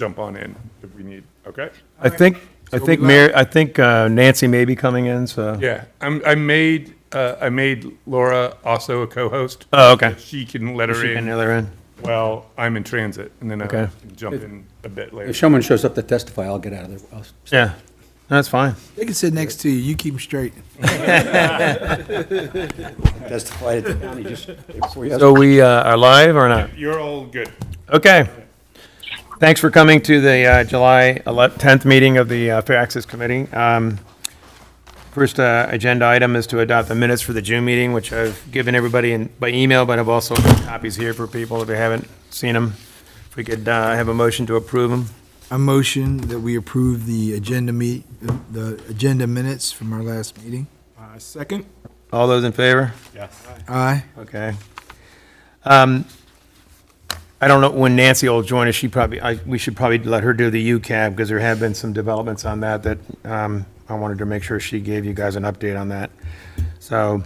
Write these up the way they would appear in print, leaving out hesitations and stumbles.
jump on in if we need, okay? I think Nancy may be coming in, so. Yeah, I made Laura also a co-host. Oh, okay. She can let her She can in let her in. while I'm in transit, and then I Okay. can jump in a bit later. If someone shows up to testify, I'll get out of there. Yeah, that's fine. They can sit next to you. You keep them straight. Testify at the county just before you. So we are live or not? You're all good. Okay. Thanks for coming to the July 10th meeting of the Fair Access Committee. First agenda item is to adopt the minutes for the June meeting, which I've given everybody by email, but I've also got copies here for people if they haven't seen them. If we could have a motion to approve them. I motion that we approve the agenda minutes from our last meeting. Second? All those in favor? Aye. Okay. I don't know when Nancy will join us. We should probably let her do the UCAB because there have been some developments on that I wanted to make sure she gave you guys an update on that. So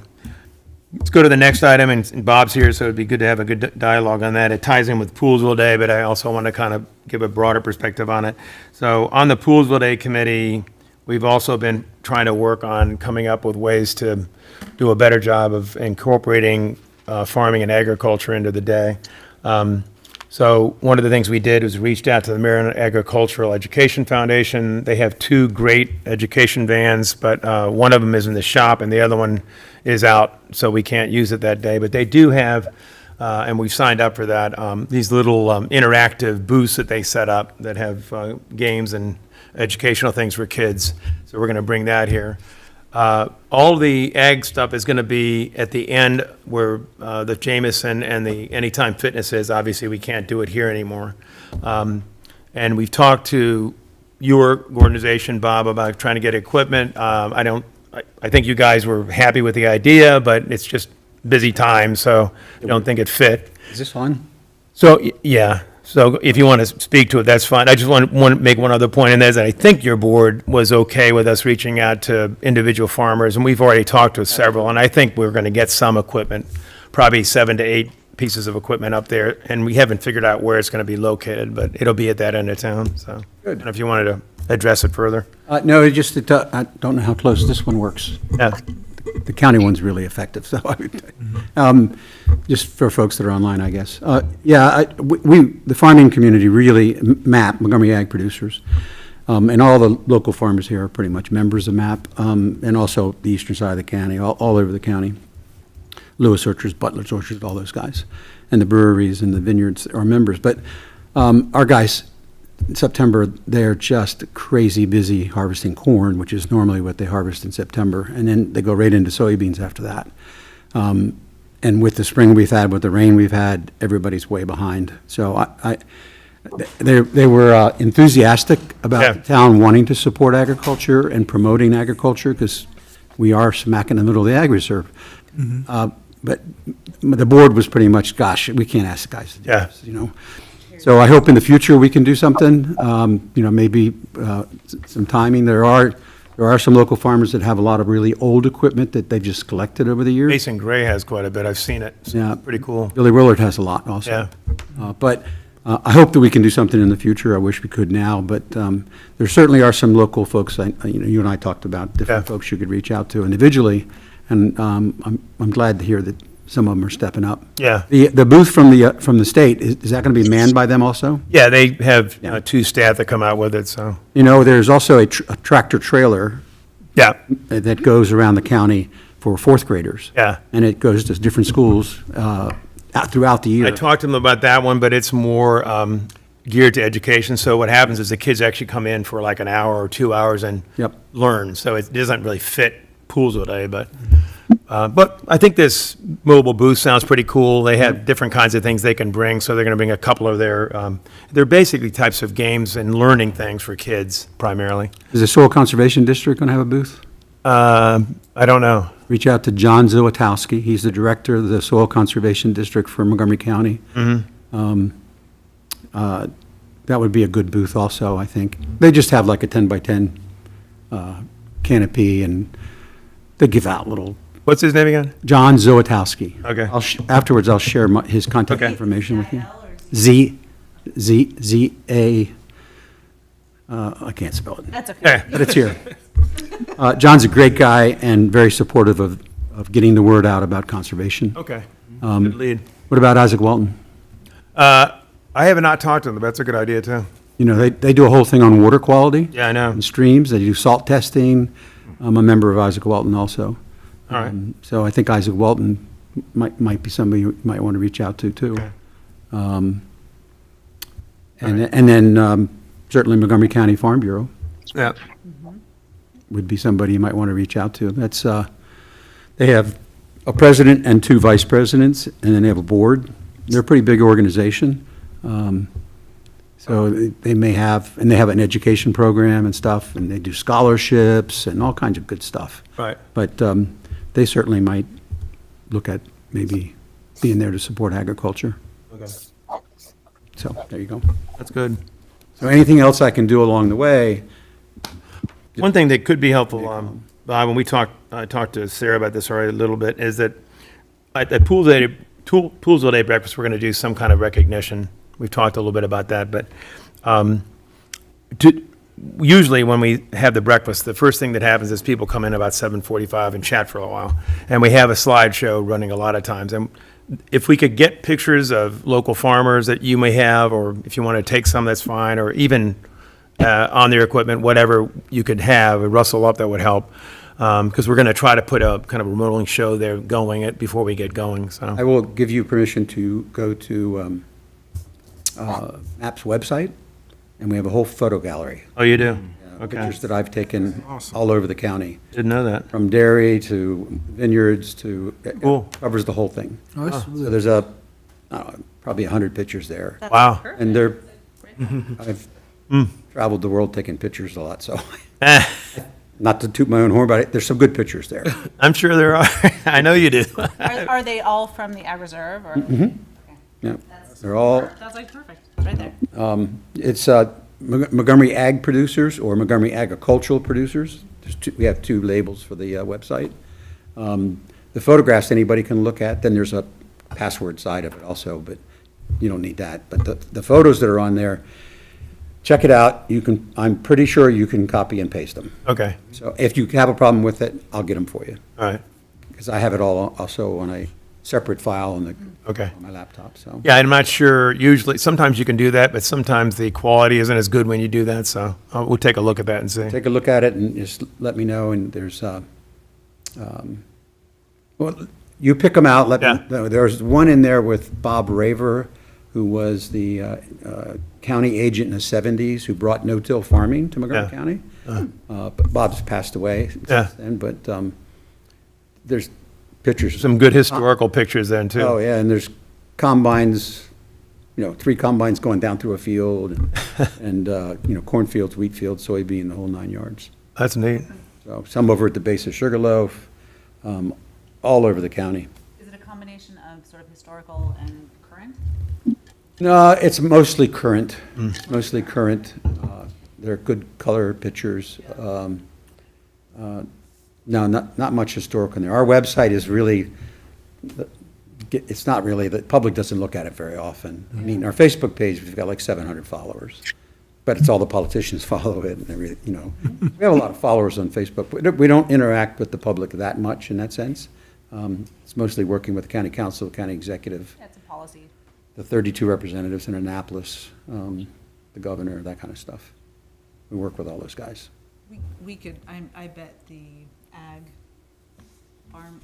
let's go to the next item, and Bob's here, so it'd be good to have a good dialogue on that. It ties in with Poolesville Day, but I also want to kind of give a broader perspective on it. So on the Poolesville Day committee, we've also been trying to work on coming up with ways to do a better job of incorporating farming and agriculture into the day. So one of the things we did was reached out to the Maryland Agricultural Education Foundation. They have two great education vans, but one of them is in the shop and the other one is out, so we can't use it that day. But they do have, and we've signed up for that, these little interactive booths that they set up that have games and educational things for kids. So we're going to bring that here. All the ag stuff is going to be at the end where the Jameson and the Anytime Fitness is. Obviously, we can't do it here anymore. And we've talked to your organization, Bob, about trying to get equipment. I think you guys were happy with the idea, but it's just busy time, so I don't think it fit. Is this on? So, yeah. So if you want to speak to it, that's fine. I just want to make one other point, and that is that I think your board was okay with us reaching out to individual farmers, and we've already talked to several, and I think we're going to get some equipment, probably 7 to 8 pieces of equipment up there, and we haven't figured out where it's going to be located, but it'll be at that end of town, so. Good. I don't know if you wanted to address it further. No, I don't know how close this one works. Yeah. The county one's really effective, so I would, just for folks that are online, I guess. The farming community really, MAP, Montgomery Ag Producers, and all the local farmers here are pretty much members of MAP, and also the eastern side of the county, all over the county. Lewis Orchards, Butler's Orchards, all those guys. And the breweries and the vineyards are members. But our guys, in September, they're just crazy busy harvesting corn, which is normally what they harvest in September, and then they go right into soybeans after that. And with the spring we've had, with the rain we've had, everybody's way behind. So they were enthusiastic about the town wanting to support agriculture and promoting agriculture because we are smack in the middle of the ag reserve. But the board was pretty much, gosh, we can't ask the guys to do this, you know. So I hope in the future we can do something, maybe some timing. There are some local farmers that have a lot of really old equipment that they've just collected over the years. Mason Gray has quite a bit. I've seen it. It's pretty cool. Billy Willard has a lot also. Yeah. But I hope that we can do something in the future. I wish we could now, but there certainly are some local folks, you and I talked about, different folks you could reach out to individually, and I'm glad to hear that some of them are stepping up. Yeah. The booth from the state, is that going to be manned by them also? Yeah, they have two staff that come out with it, so. You know, there's also a tractor trailer Yeah, that goes around the county for fourth graders. yeah. And it goes to different schools throughout the year. I talked to them about that one, but it's more geared to education. So what happens is the kids actually come in for like an hour or 2 hours and learn. So it doesn't really fit Poolesville Day, but I think this mobile booth sounds pretty cool. They have different kinds of things they can bring, so they're going to bring a couple of they're basically types of games and learning things for kids primarily. Is the Soil Conservation District going to have a booth? I don't know. Reach out to John Zawatowski. He's the director of the Soil Conservation District for Montgomery County. That would be a good booth also, I think. They just have like a 10 by 10 canopy, and they give out little. What's his name again? John Zawatowski. Okay. Afterwards, I'll share his contact information with you. Z-A-W-A-T-O-W-S-K-I. I can't spell it, That's okay. but it's here. John's a great guy and very supportive of getting the word out about conservation. Okay. Good lead. What about Isaac Walton? I have not talked to them, but that's a good idea, too. You know, they do a whole thing on water quality. Yeah, I know. And streams, they do salt testing. I'm a member of Isaac Walton also. All right. So I think Isaac Walton might be somebody you might want to reach out to, too. Okay. And then certainly Montgomery County Farm Bureau Yeah. would be somebody you might want to reach out to. That's, they have a president and 2 vice presidents, and then they have a board. They're a pretty big organization. So they may have, and they have an education program and stuff, and they do scholarships and all kinds of good stuff. Right. But they certainly might look at maybe being there to support agriculture. Okay. So, there you go. That's good. So anything else I can do along the way? One thing that could be helpful, Bob, when I talked to Sarah about this already a little bit, is that at Poolesville Day Breakfast, we're going to do some kind of recognition. We've talked a little bit about that, but usually when we have the breakfast, the first thing that happens is people come in about 7:45 and chat for a while, and we have a slideshow running a lot of times. And if we could get pictures of local farmers that you may have, or if you want to take some, that's fine, or even on their equipment, whatever you could have, and rustle up, that would help. Because we're going to try to put a kind of remodeling show there going before we get going, so. I will give you permission to go to MAP's website, and we have a whole photo gallery. Oh, you do? Okay. Pictures that I've taken all over the county, Didn't know that. from dairy to vineyards to, Cool. covers the whole thing. Oh, that's So really- there's probably 100 pictures there. That's Wow. perfect. And I've traveled the world taking pictures a lot, so, not to toot my own horn, but there's some good pictures there. I'm sure there are. I know you do. Are they all from the Ag Reserve or? Yeah, they're all, That's like perfect, It's right there. it's Montgomery Ag Producers or Montgomery Agricultural Producers. We have 2 labels for the website. The photographs anybody can look at, then there's a password side of it also, but you don't need that. But the photos that are on there, check it out. I'm pretty sure you can copy and paste them. Okay, So if you have a problem with it, I'll get them for you. all right, Because I have it all also on a separate file on okay. my laptop, so. Yeah, I'm not sure, usually, sometimes you can do that, but sometimes the quality isn't as good when you do that, so we'll take a look at that and see. Take a look at it and just let me know, and there's, well, you pick them out, let me, Yeah. there's one in there with Bob Raver, who was the county agent in the 70s, who brought no-till farming to Montgomery Yeah. County. But Bob's passed away Yeah. since then, but there's pictures. Some good historical pictures then, too. Oh, yeah, and there's combines, 3 combines going down through a field, and cornfields, wheat fields, soybean, the whole 9 yards. That's neat. So some over at the base of Sugarloaf, all over the county. Is it a combination of sort of historical and current? No, it's mostly current, mostly current. They're good color pictures. No, not much historical in there. Our website is really, it's not really, the public doesn't look at it very often. I mean, our Facebook page, we've got like 700 followers, but it's all the politicians follow it and everything, We have a lot of followers on Facebook, but we don't interact with the public that much in that sense. It's mostly working with the county council, county executive, That's a policy. the 32 representatives in Annapolis, the governor, that kind of stuff. We work with all those guys. We could, I bet the ag farm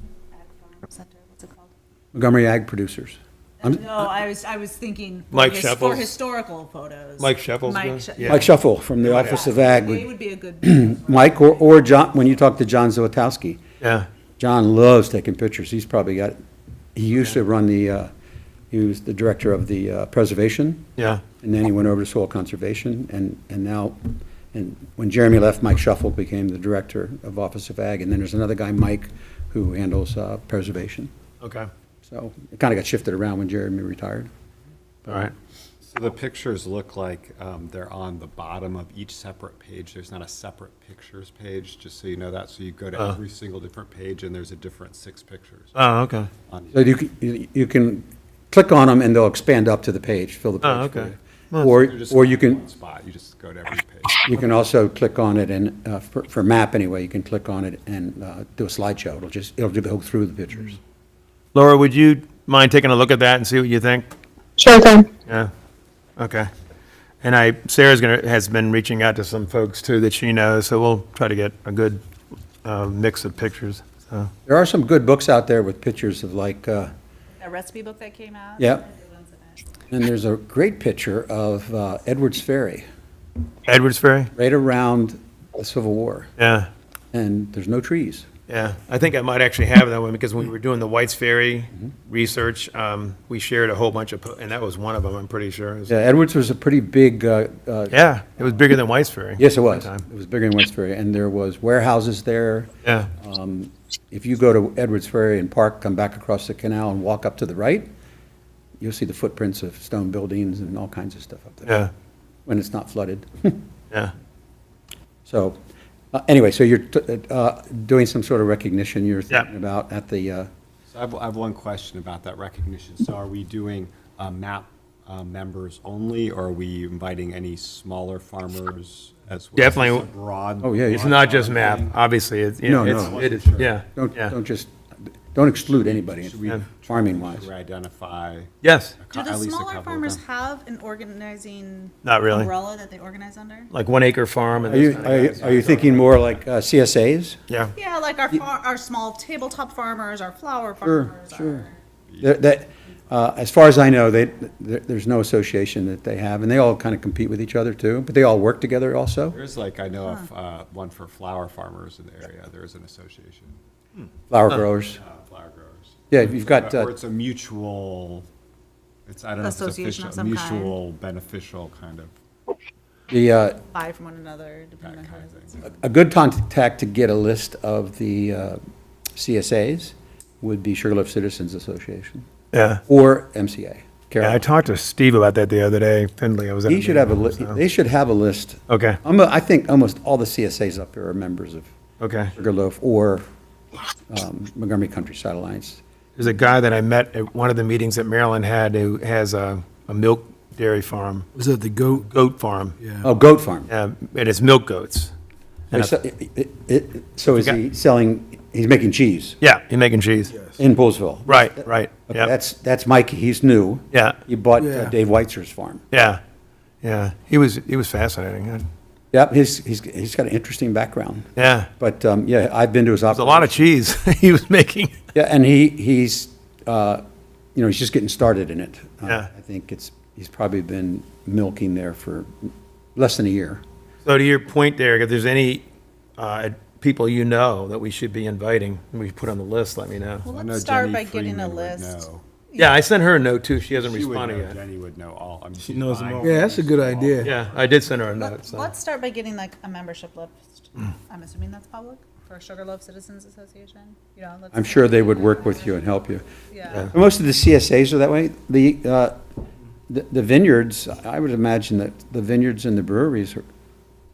center, what's it called? Montgomery Ag Producers. No, I was thinking. for Mike for Shuffles. historical photos. Mike Shuffles, Mike good. Shu- Yeah. Mike Shuffle from the Office of Ag. They would- would be a good. Mike or John, when you talk to John Złotowski, Yeah, John loves taking pictures. He's probably got, he used to run he was the director of the preservation, yeah, and then he went over to soil conservation, and now, and when Jeremy left, Mike Shuffle became the director of Office of Ag, and then there's another guy, Mike, who handles preservation. okay, So it kind of got shifted around when Jeremy retired. all right. So the pictures look like they're on the bottom of each separate page. There's not a separate pictures page, just so you know that. So you go to every single different page, and there's a different 6 pictures Oh, okay. on So you can click on them, and they'll expand up to the page, fill the page. Oh, for okay. you. Or, They're just or you in can, one spot, you just go to every page. you can also click on it and, for map anyway, you can click on it and do a slideshow. It'll go through the pictures. Laura, would you mind taking a look at that and see what you think? Sure thing. Yeah, okay. And Sarah's has been reaching out to some folks too that she knows, so we'll try to get a good mix of pictures, so. There are some good books out there with pictures of like, A recipe book that came out. Yeah. Good ones in it. and there's a great picture of Edwards Ferry, Edwards Ferry? right around the Civil War, Yeah, and there's no trees. yeah. I think I might actually have that one because when we were doing the White's Ferry research, we shared a whole bunch of, and that was one of them, I'm pretty sure. It was- Yeah, Edwards was a pretty big, Yeah, it was bigger than White's Ferry. yes, it at was. the time. It was bigger than West Ferry, and there was warehouses there. Yeah, If you go to Edwards Ferry and park, come back across the canal and walk up to the right, you'll see the footprints of stone buildings and all kinds of stuff up there, yeah, when it's not flooded. yeah. So, anyway, so you're doing some sort of recognition you're Yeah. thinking about at the, So I have one question about that recognition. So are we doing MAP members only, or are we inviting any smaller farmers as well? Definitely. Is this a broad? Oh, yeah, It's broad not just thing? map, obviously, it's, No, it's, no. it is, yeah, yeah. don't exclude anybody, Should we farming-wise. should we identify? Yes, Do the at least a smaller couple of farmers them? have an organizing not really. umbrella that they organize under? Like 1 acre farm and Are those you, kind are of you, guys. are you thinking more like CSAs? Yeah, Yeah, like our small tabletop farmers, our flower Sure, farmers. sure. As far as I know, there's no association that they have, and they all kind of compete with each other too, but they all work together also. There's like, I know of one for flower farmers in the area. There is an association, Flower growers. flower growers. Yeah, you've got, Or it's a mutual, I don't know if it's Association official, of some kind. mutual beneficial kind of, Buy from one another, depending on that how kind of it is. thing. a good contact to get a list of the CSAs would be Sugarloaf Citizens Association yeah. or MCA. Yeah, I Carol. talked to Steve about that the other day, Findlay, I was at. He should have a list, meeting, so- they should have a list. Okay, I think almost all the CSAs up here are members of okay. Sugarloaf or Montgomery Countryside Alliance. There's a guy that I met at one of the meetings that Maryland had who has a milk dairy farm, Was that the goat? goat farm, Yeah. Oh, Goat Farm. and it's milk goats. And So so is he selling, he's making cheese Yeah, he's making cheese. in Poolesville? Right, right, Okay, yeah, that's Mike, he's new. yeah, He bought Yeah. Dave Weitzer's farm. yeah, yeah. He was fascinating. Yep, he's got an interesting background. Yeah, But, yeah, I've been to his there's a lot of cheese he was making. Yeah, and he's he's just getting started in it. Yeah. I think he's probably been milking there for less than a year. So to your point, Derek, if there's any people you know that we should be inviting, we put on the list, let me know. Well, I know let's start Jenny by getting a Freeman would list. know. Yeah, I sent her a note too. She hasn't She would responded know, yet. Jenny would know all. I mean, She knows them all. Yeah, that's a good idea. Yeah, I did send her a note, so. Let's start by getting like a membership list. I'm assuming that's public for Sugarloaf Citizens Association, you know, let's. I'm sure they would work with you and help you. Yeah. Most of the CSAs are that way. The vineyards, I would imagine that the vineyards and the breweries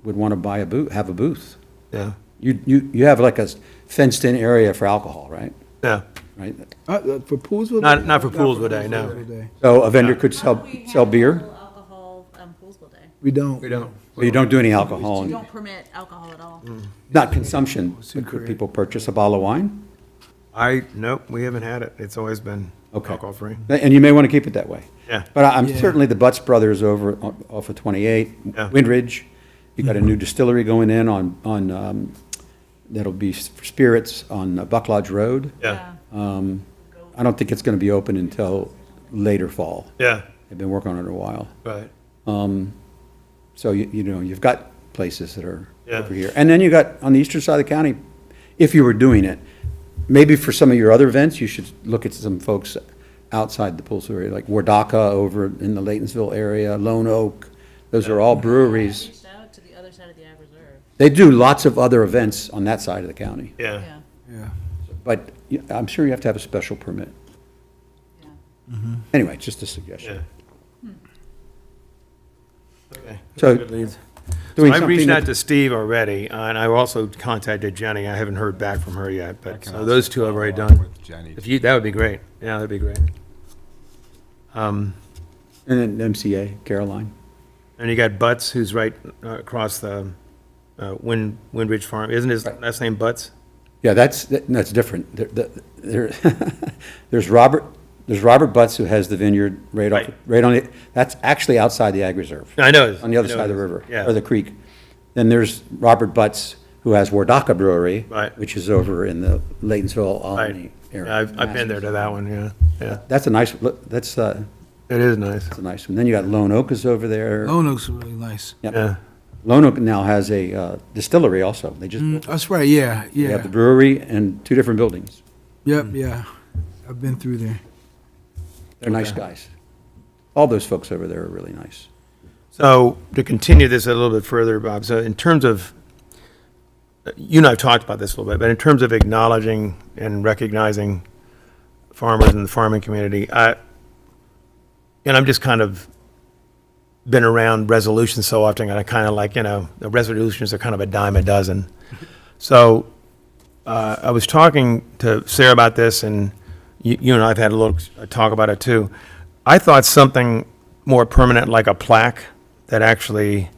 would want to have a booth. Yeah, You have like a fenced-in area for alcohol, right? yeah. Right? For Poolesville? Not for Poolesville Day, no. Day. So a vendor could How do we sell beer, handle Alcohol, Poolesville Day. We don't. We don't. but you don't do any alcohol, We and don't permit alcohol at all. not consumption. But could people purchase a bottle of wine? Nope, we haven't had it. It's always been Okay. alcohol-free. And you may want to keep it that way. Yeah. But I'm Yeah. certainly the Butts Brothers over off of 28, Yeah. Windridge. You got a new distillery going in on that'll be for spirits on Buck Lodge Road. Yeah, I don't think it's going to be open until later fall. yeah, They've been working on it a while. right. So you've got places that are Yeah. over here. And then you got on the eastern side of the county, if you were doing it, maybe for some of your other events, you should look at some folks outside the Poolesville area, like Wardaka over in the Laytonsville area, Lone Oak. Those are all breweries. Reached out to the other side of the Ag Reserve. They do lots of other events on that side of the county. Yeah, Yeah, Yeah. But I'm sure you have to have a special permit. yeah. Anyway, just a suggestion. yeah. Okay. So, Good leads. doing I something reached out that- to Steve already, and I also contacted Jenny. I haven't heard back from her yet, I but, can so also those two I've already follow up done. with Jenny. If you, that would be great. Yeah, that'd be great. And then MCA, Caroline. And you got Butts, who's right across the Windridge Farm. Isn't his last name Butts? Yeah, that's different. There's Robert Butts, who has the vineyard right on it. That's actually outside the ag reserve. I know. On the other I know side of it the is. river, Yeah. or the creek. Then there's Robert Butts, who has Wardaka Brewery, Right. which is over in the Laytonsville, Albany Yeah, area. I've been there to that one, yeah, yeah. That's a nice, that's It is nice. a nice one. Then you got Lone Oak is over there. Lone Oak's really nice. Yep. Yeah. Lone Oak now has a distillery also. They just built it. That's right, yeah, They have yeah. the brewery and 2 different buildings. Yep, yeah. I've been through there. They're nice guys. All those folks over there are really nice. So to continue this a little bit further, Bob, so in terms of, you and I have talked about this a little bit, but in terms of acknowledging and recognizing farmers in the farming community, and I'm just kind of been around resolutions so often, and I kind of like, the resolutions are kind of a dime a dozen. So I was talking to Sarah about this, and you and I have had a little talk about it too. I thought something more permanent, like a plaque that actually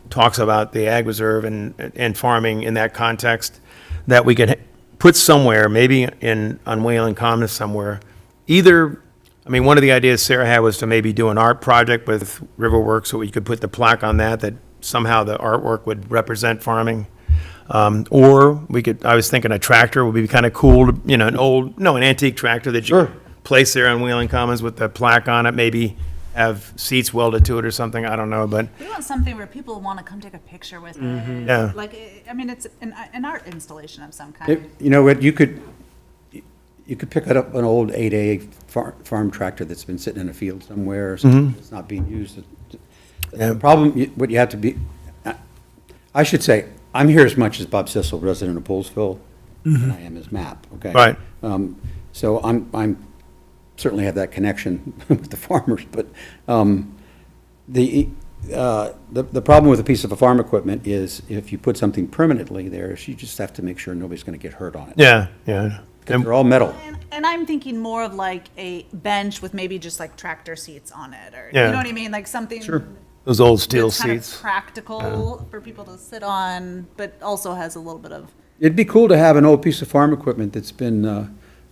talks about the ag reserve and farming in that context, that we could put somewhere, maybe on Wayland Commons somewhere. Either, I mean, one of the ideas Sarah had was to maybe do an art project with Riverworks, so we could put the plaque on that somehow the artwork would represent farming. Or we could, I was thinking a tractor would be kind of cool, an antique tractor that you could place there on Wheeling Commons with the plaque on it, maybe have seats welded to it or something, I don't know, but, We want something where people want to come take a picture with it. Yeah. Like, I mean, it's an art installation of some If- kind. You know what, you could pick up an old 8A farm tractor that's been sitting in a field somewhere, or something that's not being used. The problem, what you have to be, I should say, I'm here as much as Bob Sissel, resident of Poolesville, and I am as MAP, okay? Right. So I'm certainly have that connection with the farmers, but the problem with a piece of farm equipment is if you put something permanently there, you just have to make sure nobody's going to get hurt on it. yeah, yeah. Because they're all metal. And I'm thinking more of like a bench with maybe just like tractor seats on it, or, Yeah. you know what I mean? Like something. Those old steel that's kind of seats. practical for people to sit on, but also has a little bit of, It'd be cool to have an old piece of farm equipment that's been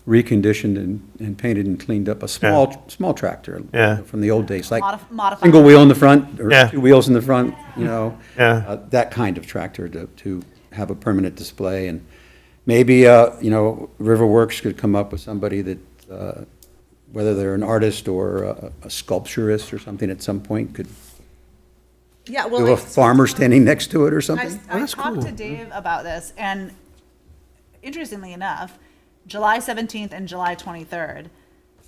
reconditioned and painted and cleaned up, a small tractor. Yeah. From the old days, like modified. single wheel in the front, or Yeah. 2 wheels in the front, Yeah. that kind of tractor to have a permanent display. And maybe, Riverworks could come up with somebody that, whether they're an artist or a sculpturist or something at some point, could Yeah, well. do a like, farmer standing next to it or I, something. I that's talked cool. to Dave about this, and interestingly enough, July 17th and July 23rd,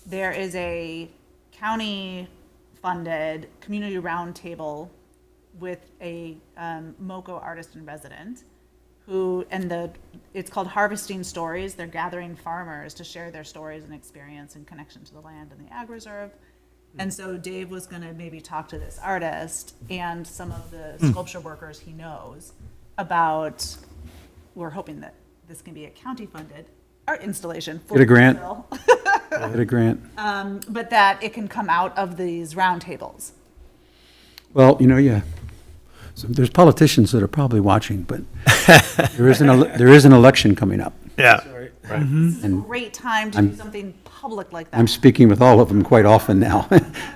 there is a county-funded community roundtable with a MoCo artist in resident, it's called Harvesting Stories. They're gathering farmers to share their stories and experience and connection to the land and the ag reserve. And so Dave was gonna maybe talk to this artist and some of the sculpture workers he knows about, we're hoping that this can be a county-funded art installation. for Get a grant. Poolesville, Get a grant. but that it can come out of these roundtables. Well, yeah. So there's politicians that are probably watching, but there is an election coming up. Yeah. Great time to do something public like that. I'm speaking with all of them quite often now.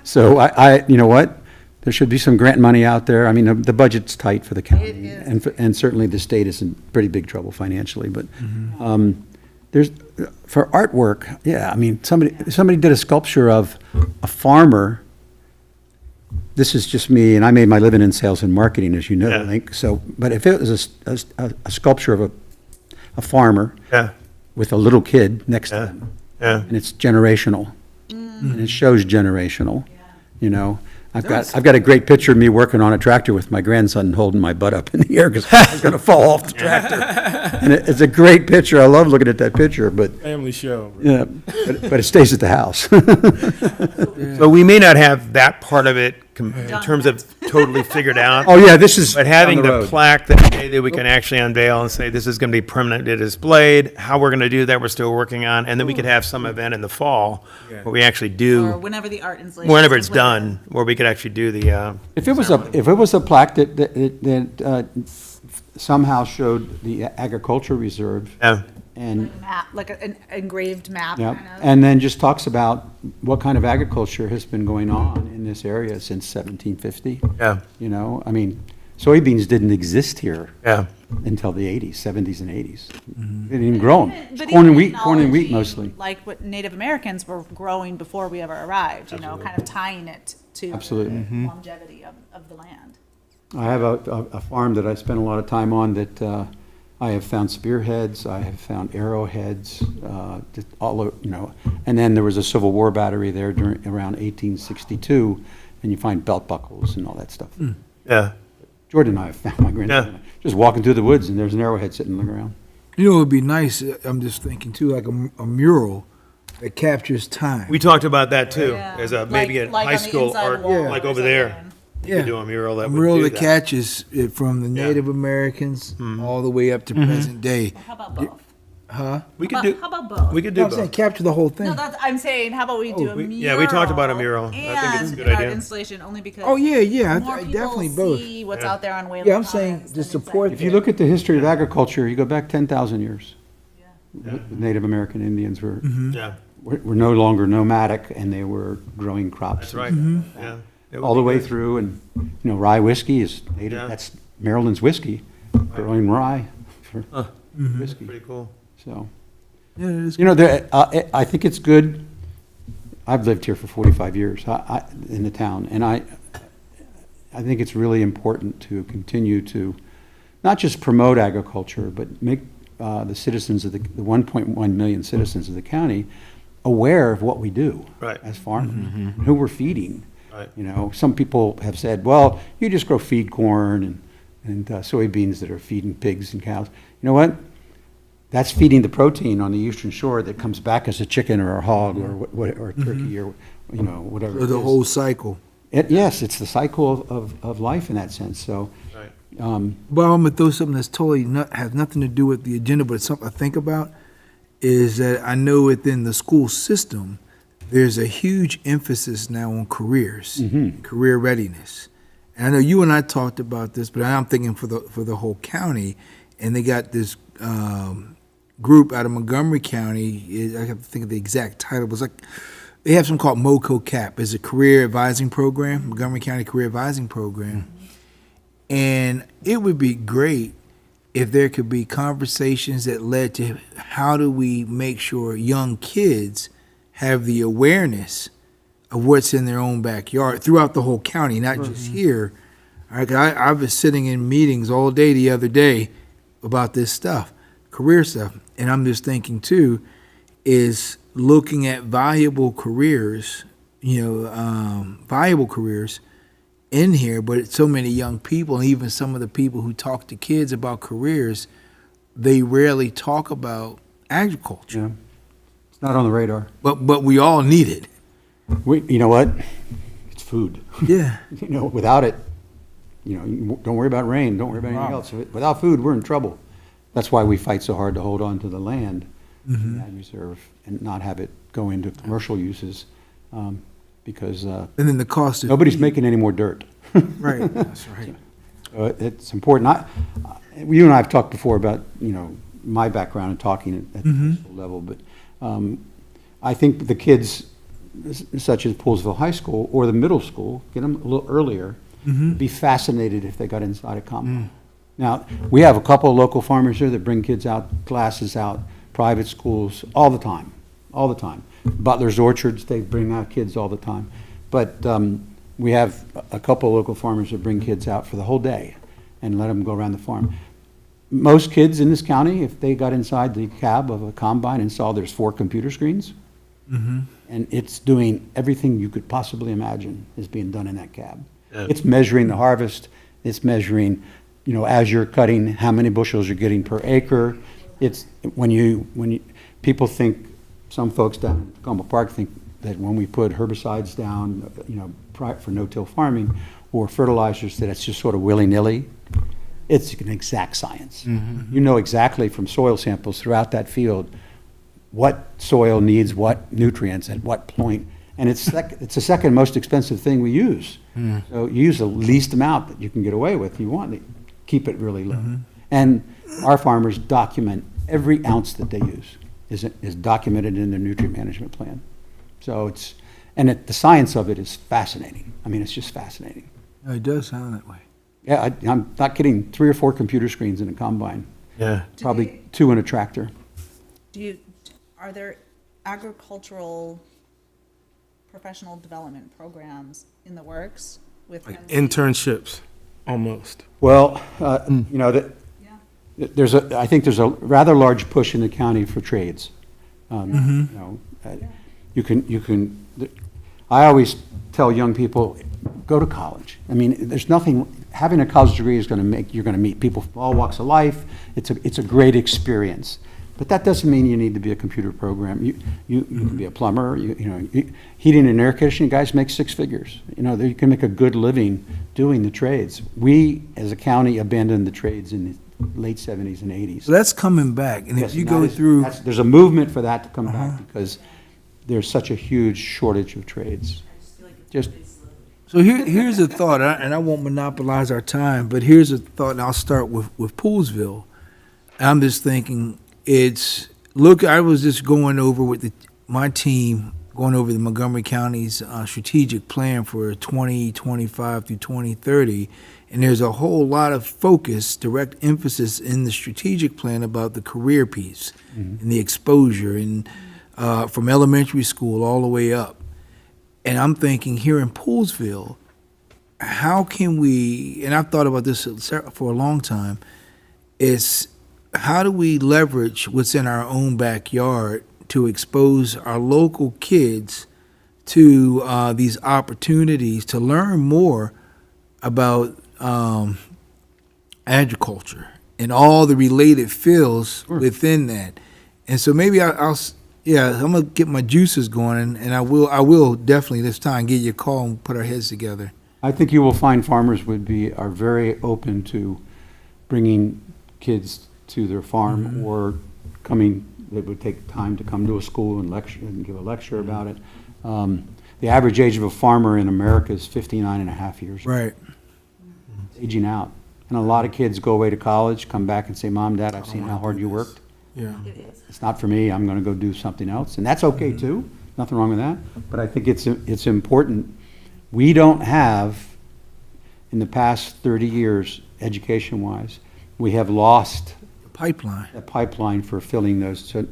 So you know what? There should be some grant money out there. I mean, the budget's tight for the county. It is. And certainly the state is in pretty big trouble financially, but there's, for artwork, yeah, I mean, somebody did a sculpture of a farmer. This is just me, and I made my living in sales and marketing, as you know, Yeah. Link. So, but if it was a sculpture of a farmer Yeah, with a little kid next to yeah, him, yeah. and it's generational, and it shows generational, I've got a great picture of me working on a tractor with my grandson holding my butt up in the air because I was going to fall off the tractor. And it's a great picture. I love looking at that picture, but, Family show. yeah, but it stays at the house. So we may not have that part of it in terms of totally figured out. Oh, yeah, this is But having down the the road. plaque that, okay, that we can actually unveil and say, this is going to be permanently displayed, how we're going to do that, we're still working on, and then we could have some event in the fall where we actually Or do, whenever the art installation. whenever it's is completed. done, where we could actually do the, If it was a plaque that somehow showed the agriculture reserve and, Map, like an engraved map, yeah, kind of. and then just talks about what kind of agriculture has been going on in this area since 1750. yeah, You know, I mean, soybeans didn't exist here yeah. until the 80s, 70s and 80s. They didn't even grow them. But Corn and even wheat acknowledging, mostly. Like what Native Americans were growing before we ever arrived, you know, kind of tying it to Absolutely. the longevity of the land. I have a farm that I spent a lot of time on that I have found spearheads, I have found arrowheads, just you know, and then there was a Civil War battery there around 1862, and you find belt buckles and all that stuff. Yeah, Jordan and I have found my grandson, just walking through the woods, and there's an arrowhead sitting on the ground. You know, it would be nice, I'm just thinking too, like a mural that captures time. we talked about that too, Yeah. as a, maybe at Like high on the school, inside or wall like or over there. something. You could do a mural that A would mural do that that. catches it from the Yeah. Native Americans all the way up to present day. How about both? Huh? We could How do, about- how about both? we could No, do I'm saying both. capture the whole thing. No, that's, I'm saying, how about we do a mural? yeah, we talked about a mural. I think it's a and good an art idea. installation, only because. Oh, yeah, more I people definitely both. see what's out there on Wayland Yeah, I'm saying Commons to than support inside. If you look at the history of agriculture, you go back 10,000 years. Yeah. The Native American Indians were Yeah, no longer nomadic, and they were growing crops. that's right, yeah. It would All the be way good. through, and, you know, rye whiskey is native, Yeah. that's Maryland's whiskey, growing rye for whiskey, Pretty cool. so. Yeah, it is. You know, I think it's good, I've lived here for 45 years, in the town, and I think it's really important to continue to not just promote agriculture, but make the citizens of the 1.1 million citizens of the county aware of what we do Right. as farmers, and who we're feeding. Right. You know, some people have said, well, you just grow feed corn and soybeans that are feeding pigs and cows. You know what? That's feeding the protein on the eastern shore that comes back as a chicken or a hog or a turkey or, you know, whatever. Or it the is. whole cycle. Yes, it's the cycle of life in that sense, so. Right. Well, I'm gonna throw something that's totally has nothing to do with the agenda, but something I think about is that I know within the school system, there's a huge emphasis now on careers, career readiness. And I know you and I talked about this, but I'm thinking for the whole county, and they got this group out of Montgomery County. I have to think of the exact title. It was like they have something called MOCO CAP, is a career advising program, Montgomery County Career Advising Program. And it would be great if there could be conversations that led to how do we make sure young kids have the awareness of what's in their own backyard throughout the whole county, not just here. I was sitting in meetings all day the other day about this stuff, career stuff. And I'm just thinking too, is looking at valuable careers in here, but so many young people, and even some of the people who talk to kids about careers, they rarely talk about agriculture. Yeah. It's not on the radar. But we all need it. You know what? It's food. Yeah. You know, without it, you know, don't worry about rain, don't worry about anything else. Without food, we're in trouble. That's why we fight so hard to hold on to the land, in that reserve, and not have it go into commercial uses, because And then the cost of nobody's feed. making any more dirt. Right, that's right. It's important. You and I have talked before about, you know, my background in talking at the high school level, but I think the kids, such as Poolesville High School or the middle school, get them a little earlier, would be fascinated if they got inside a compound. Now, we have a couple of local farmers here that bring kids out, classes out, private schools, all the time. Butler's Orchards, they bring out kids all the time. But we have a couple of local farmers that bring kids out for the whole day and let them go around the farm. Most kids in this county, if they got inside the cab of a combine and saw there's 4 computer screens, and it's doing everything you could possibly imagine is being done in that cab. Yeah. It's measuring the harvest, it's measuring, you know, as you're cutting, how many bushels you're getting per acre. It's, when you, people think, some folks down at Como Park think that when we put herbicides down, you know, for no-till farming or fertilizers, that it's just sort of willy-nilly. it's an exact science. You know exactly from soil samples throughout that field what soil needs what nutrients at what point. And it's the second most expensive thing we use. So you use the least amount that you can get away with. You want to keep it really low. And our farmers document every ounce that they use is documented in their nutrient management plan. So the science of it is fascinating. I mean, it's just fascinating. It does sound that way. Yeah, I'm not kidding. 3 or 4 computer screens in a combine. Yeah. Probably 2 in a tractor. Are there agricultural professional development programs in the works with Like MZ? internships, almost. Well, you know, Yeah. I think there's a rather large push in the county for trades. You know, I always tell young people, go to college. I mean, there's nothing, having a college degree is you're going to meet people from all walks of life. It's a great experience. But that doesn't mean you need to be a computer program. You can be a plumber, heating and air conditioning guys make 6 figures. You know, you can make a good living doing the trades. We, as a county, abandoned the trades in the late 70s and 80s. So that's coming back, and if Yes, you and go that is- through, there's a movement for that to come back because there's such a huge shortage of trades. Just, so here's a thought, and I won't monopolize our time, but here's a thought, and I'll start with Poolesville. I'm just thinking, I was just going over with my team, going over the Montgomery County's strategic plan for 2025 through 2030, and there's a whole lot of focus, direct emphasis in the strategic plan about the career piece and the exposure, and from elementary school all the way up. And I'm thinking here in Poolesville, how can we, and I've thought about this for a long time, is how do we leverage what's in our own backyard to expose our local kids to these opportunities to learn more about agriculture and all the related fields within that. And so maybe I'm gonna get my juices going, and I will definitely this time give you a call and put our heads together. I think you will find farmers are very open to bringing kids to their farm or that would take time to come to a school and lecture and give a lecture about it. The average age of a farmer in America is 59 and a half years. Right. It's aging out. And a lot of kids go away to college, come back and say, Mom, Dad, I've seen how hard you worked. Yeah. It's not for me, I'm gonna go do something else. And that's okay too, nothing wrong with that. But I think it's important. We don't have, in the past 30 years, education-wise, we have lost Pipeline. a pipeline for filling those. So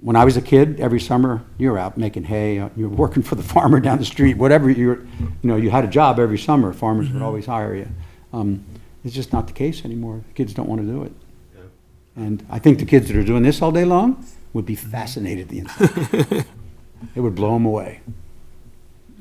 when I was a kid, every summer, you were out making hay, you were working for the farmer down the street, whatever you had a job every summer, farmers would always hire you. It's just not the case anymore. The kids don't want to do it. And I think the kids that are doing this all day long would be fascinated the inside. It would blow them away.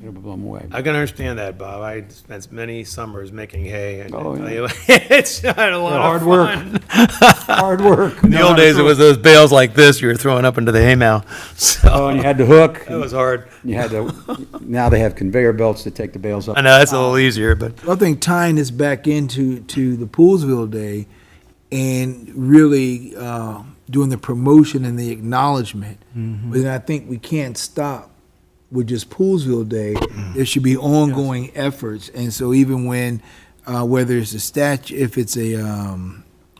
It would blow them away. I can understand that, Bob. I spent many summers making hay, and Oh, I tell yeah. you, it's not a lot Hard of work. fun. Hard work. In the old days, it was those bales like this you were throwing up into the hay mow. Oh, So and you had to hook. that was hard. You had to. Now they have conveyor belts to take the bales up. I know that's a little easier, but I think tying this back into the Poolesville Day and really doing the promotion and the acknowledgement. But then I think we can't stop with just Poolesville Day. There should be ongoing efforts. And so even when, whether it's a statue, if it's a,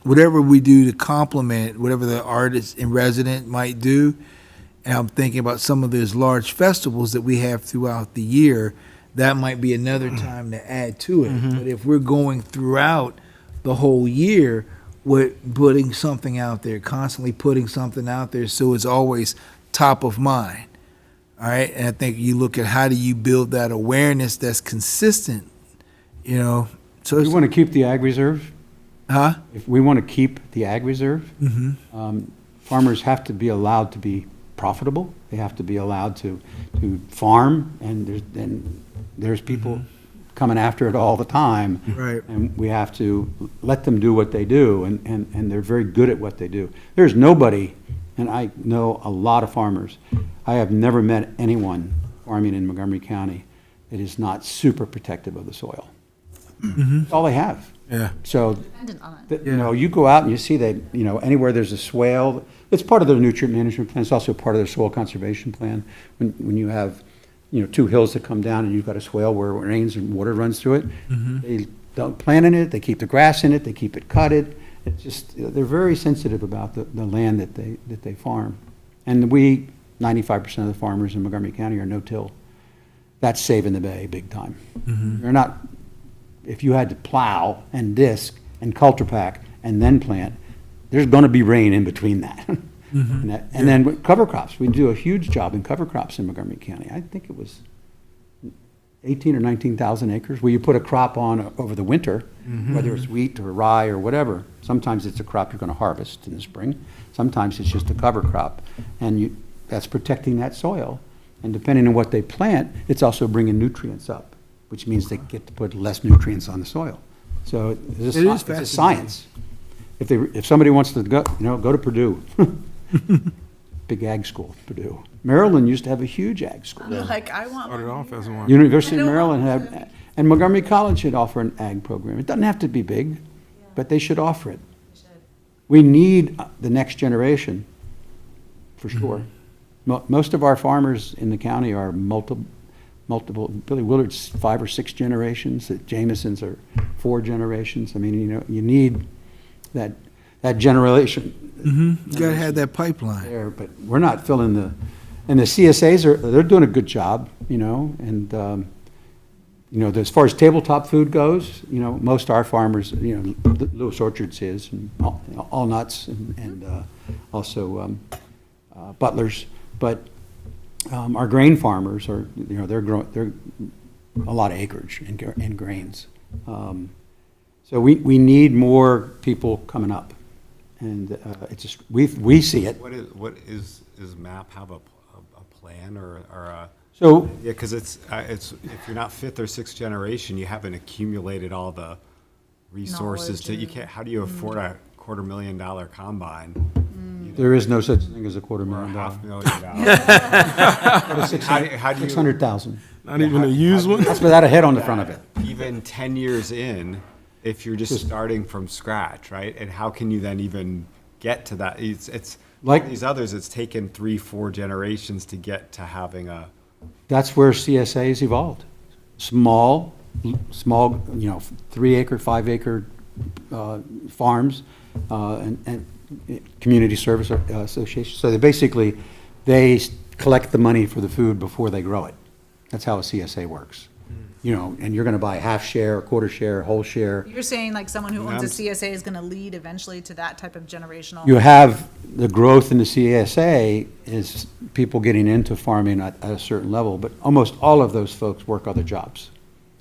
whatever we do to complement whatever the artist in resident might do, and I'm thinking about some of those large festivals that we have throughout the year, that might be another time to add to it. But if we're going throughout the whole year with putting something out there, constantly putting something out there, so it's always top of mind. All right, and I think you look at how do you build that awareness that's consistent, So We it's, want to keep the ag reserve. huh? If we want to keep the ag reserve, farmers have to be allowed to be profitable. They have to be allowed to farm, and there's people coming after it all the time. Right. And we have to let them do what they do, and they're very good at what they do. There's nobody, and I know a lot of farmers. I have never met anyone farming in Montgomery County that is not super protective of the soil. That's all they have. Yeah. So, Dependent on it. you know, you go out and you see that, you know, anywhere there's a swale, it's part of their nutrient management plan, it's also part of their soil conservation plan. When you have, you know, two hills that come down and you've got a swale where it rains and water runs through it, they don't plant in it, they keep the grass in it, they keep it cutted. It's just, they're very sensitive about the land that they farm. And 95% of the farmers in Montgomery County are no-till. That's saving the bay big time. They're not, if you had to plow and disc and culture pack and then plant, there's gonna be rain in between that. And then with cover crops, we do a huge job in cover crops in Montgomery County. I think it was 18 or 19,000 acres, where you put a crop on over the winter, whether it's wheat or rye or whatever. Sometimes it's a crop you're gonna harvest in the spring. Sometimes it's just a cover crop. And that's protecting that soil. And depending on what they plant, it's also bringing nutrients up, which means they get to put less nutrients on the soil. So it's It is a science. If somebody wants to go, you know, go to Purdue. Big ag school, Purdue. Maryland used to have a huge ag school. Like, I want Started one off as here. one. University I of don't Maryland want had, and Montgomery College should offer an ag program. It doesn't have to be big, but they should offer it. We need the next generation, for sure. Most of our farmers in the county are multiple, Billy Willard's 5 or 6 generations, the Jamesons are 4 generations. I mean, you know, you need that generation You gotta have that pipeline. there, but we're not filling and the CSAs they're doing a good job, you know, and, you know, as far as tabletop food goes, you know, most of our farmers, you know, Lewis Orchards is, and All Nuts, and also Butler's, but our grain farmers are, you know, they're a lot of acreage in grains. So we need more people coming up, and it's just, we see it. What is MAP have a plan or a? So Yeah, because it's if you're not 5th or 6th generation, you haven't accumulated all the resources Knowledge you can't. How do you afford a $250,000 combine? there is no such thing as a Or a $250,000. $500,000. How do you? 600,000. Not even a used one? That's without a head on the front of it. Even 10 years in, if you're just starting from scratch, right? And how can you then even get to that? It's Like- like these others, it's taken 3-4 generations to get to having a. That's where CSA's evolved. Small, you know, 3-acre, 5-acre farms, and community service associations. So they collect the money for the food before they grow it. That's how a CSA works. You know, and you're gonna buy half share, a quarter share, whole share. You're saying like someone who owns a CSA is gonna lead eventually to that type of generational? You have the growth in the CSA is people getting into farming at a certain level, but almost all of those folks work other jobs.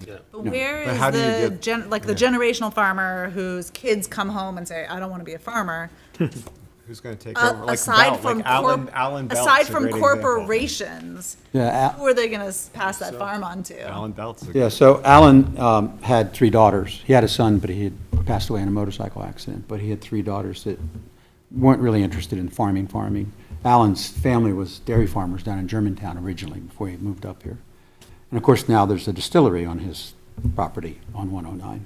But where But is how do you the get- the generational farmer whose kids come home and say, I don't wanna be a farmer? Who's going to take over? Like Aside Belt, from like Alan Belt's aside a from great example. corporations, Yeah, who are they gonna pass that farm on to? Alan Belt's a Yeah, so Alan had 3 daughters. He had a son, but he had passed away in a motorcycle accident. But he had 3 daughters that weren't really interested in farming. Alan's family was dairy farmers down in Germantown originally, before he moved up here. And of course, now there's a distillery on his property on 109.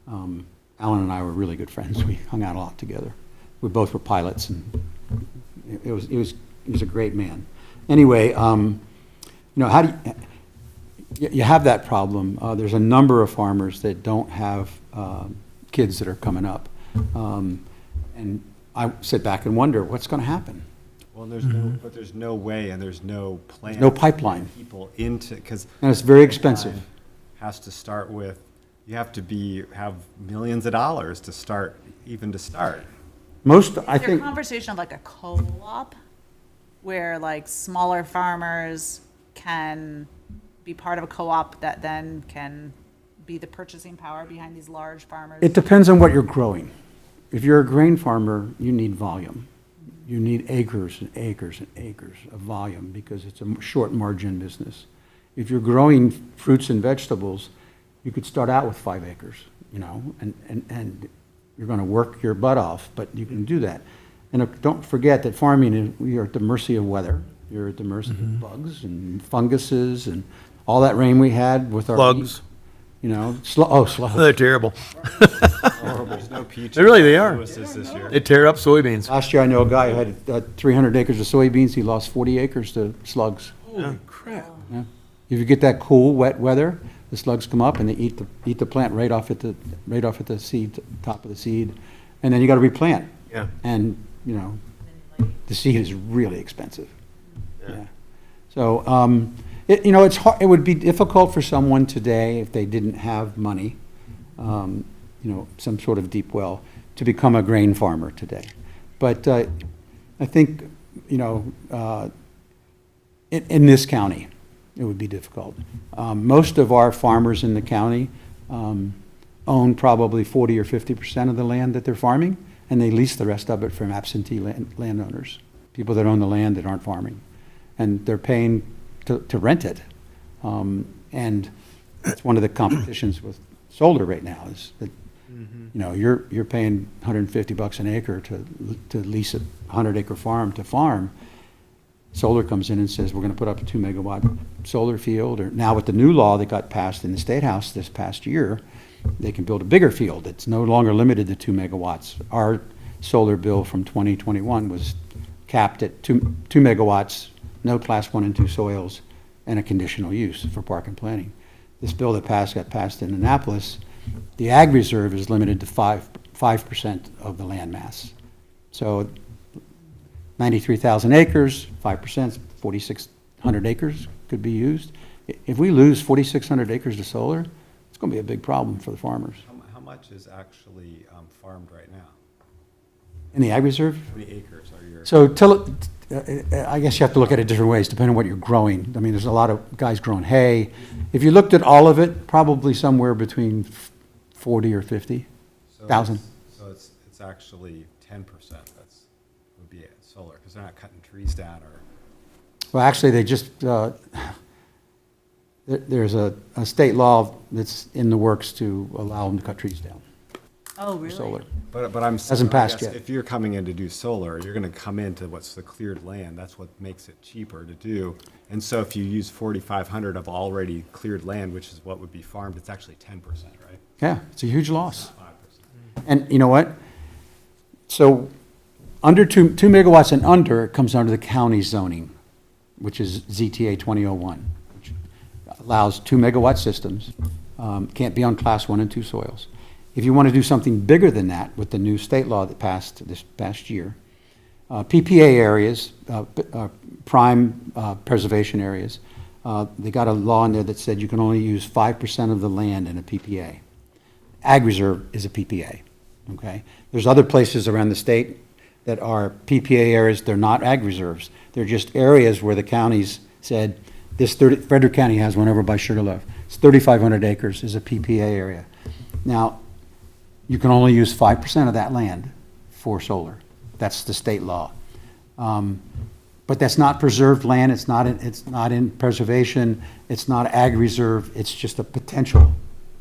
Alan and I were really good friends. We hung out a lot together. We both were pilots, and he was a great man. Anyway, you know, how do you have that problem? There's a number of farmers that don't have kids that are coming up, and I sit back and wonder what's going to happen. Well, but there's no way, and there's no plan. No to get pipeline. People into, because. And it's very expensive. Has to start with, you have to have millions of dollars to start, even to start. Most, I Is there a think, conversation of like a co-op where like smaller farmers can be part of a co-op that then can be the purchasing power behind these large farmers? it depends on what you're growing. If you're a grain farmer, you need volume. You need acres and acres and acres of volume, because it's a short margin business. If you're growing fruits and vegetables, you could start out with 5 acres, you know, and you're going to work your butt off, but you can do that. And don't forget that farming, we are at the mercy of weather. You're at the mercy of bugs and funguses and all that rain we had with our Plugs. slugs. They're terrible. There's no peach. They really, they are. Lewis's this year. They tear up soybeans. Last year, I know a guy who had 300 acres of soybeans. He lost 40 acres to slugs. Holy crap. Yeah. If you get that cool, wet weather, the slugs come up and they eat the plant right off at the seed, top of the seed, and then you got to replant. Yeah. And the seed is really expensive. Yeah. So it's hard. It would be difficult for someone today if they didn't have money, some sort of deep well, to become a grain farmer today. But I think in this county, it would be difficult. Most of our farmers in the county own probably 40 or 50% of the land that they're farming, and they lease the rest of it from absentee landowners, people that own the land that aren't farming. And they're paying to rent it. And that's one of the competitions with solar right now is that, you're paying $150 an acre to lease a 100-acre farm to farm. Solar comes in and says, we're going to put up a 2-megawatt solar field. Or now with the new law that got passed in the State House this past year, they can build a bigger field. It's no longer limited to 2 megawatts. Our solar bill from 2021 was capped at 2 megawatts, no class 1 and 2 soils, and a conditional use for park and planning. This bill that got passed in Annapolis, the ag reserve is limited to 5% of the land mass. So 93,000 acres, 5%, 4,600 acres could be used. If we lose 4,600 acres to solar, it's going to be a big problem for the farmers. How much is actually farmed right now? In the ag reserve? How many acres are your? So I guess you have to look at it different ways depending on what you're growing. I mean, there's a lot of guys growing hay. If you looked at all of it, probably somewhere between 40 or 50,000. So it's actually 10%. Would be solar because they're not cutting trees down or. Well, actually, they just there's a state law that's in the works to allow them to cut trees down Oh, for really? solar. But I'm saying, Hasn't I passed guess yet. If you're coming in to do solar, you're going to come into what's the cleared land. That's what makes it cheaper to do. And so if you use 4,500 of already cleared land, which is what would be farmed, it's actually 10%, right? Yeah, it's a huge loss. 5%. And you know what? So under 2 megawatts and under, it comes under the county zoning, which is ZTA 2001, which allows 2 megawatt systems, can't be on class 1 and 2 soils. If you want to do something bigger than that with the new state law that passed this past year, PPA areas, prime preservation areas, they got a law in there that said you can only use 5% of the land in a PPA. Ag reserve is a PPA, okay? There's other places around the state that are PPA areas. They're not ag reserves. They're just areas where the counties said, Frederick County has one over by Sugarloaf. It's 3,500 acres is a PPA area. Now, you can only use 5% of that land for solar. That's the state law. But that's not preserved land. It's not in preservation. It's not ag reserve. It's just a potential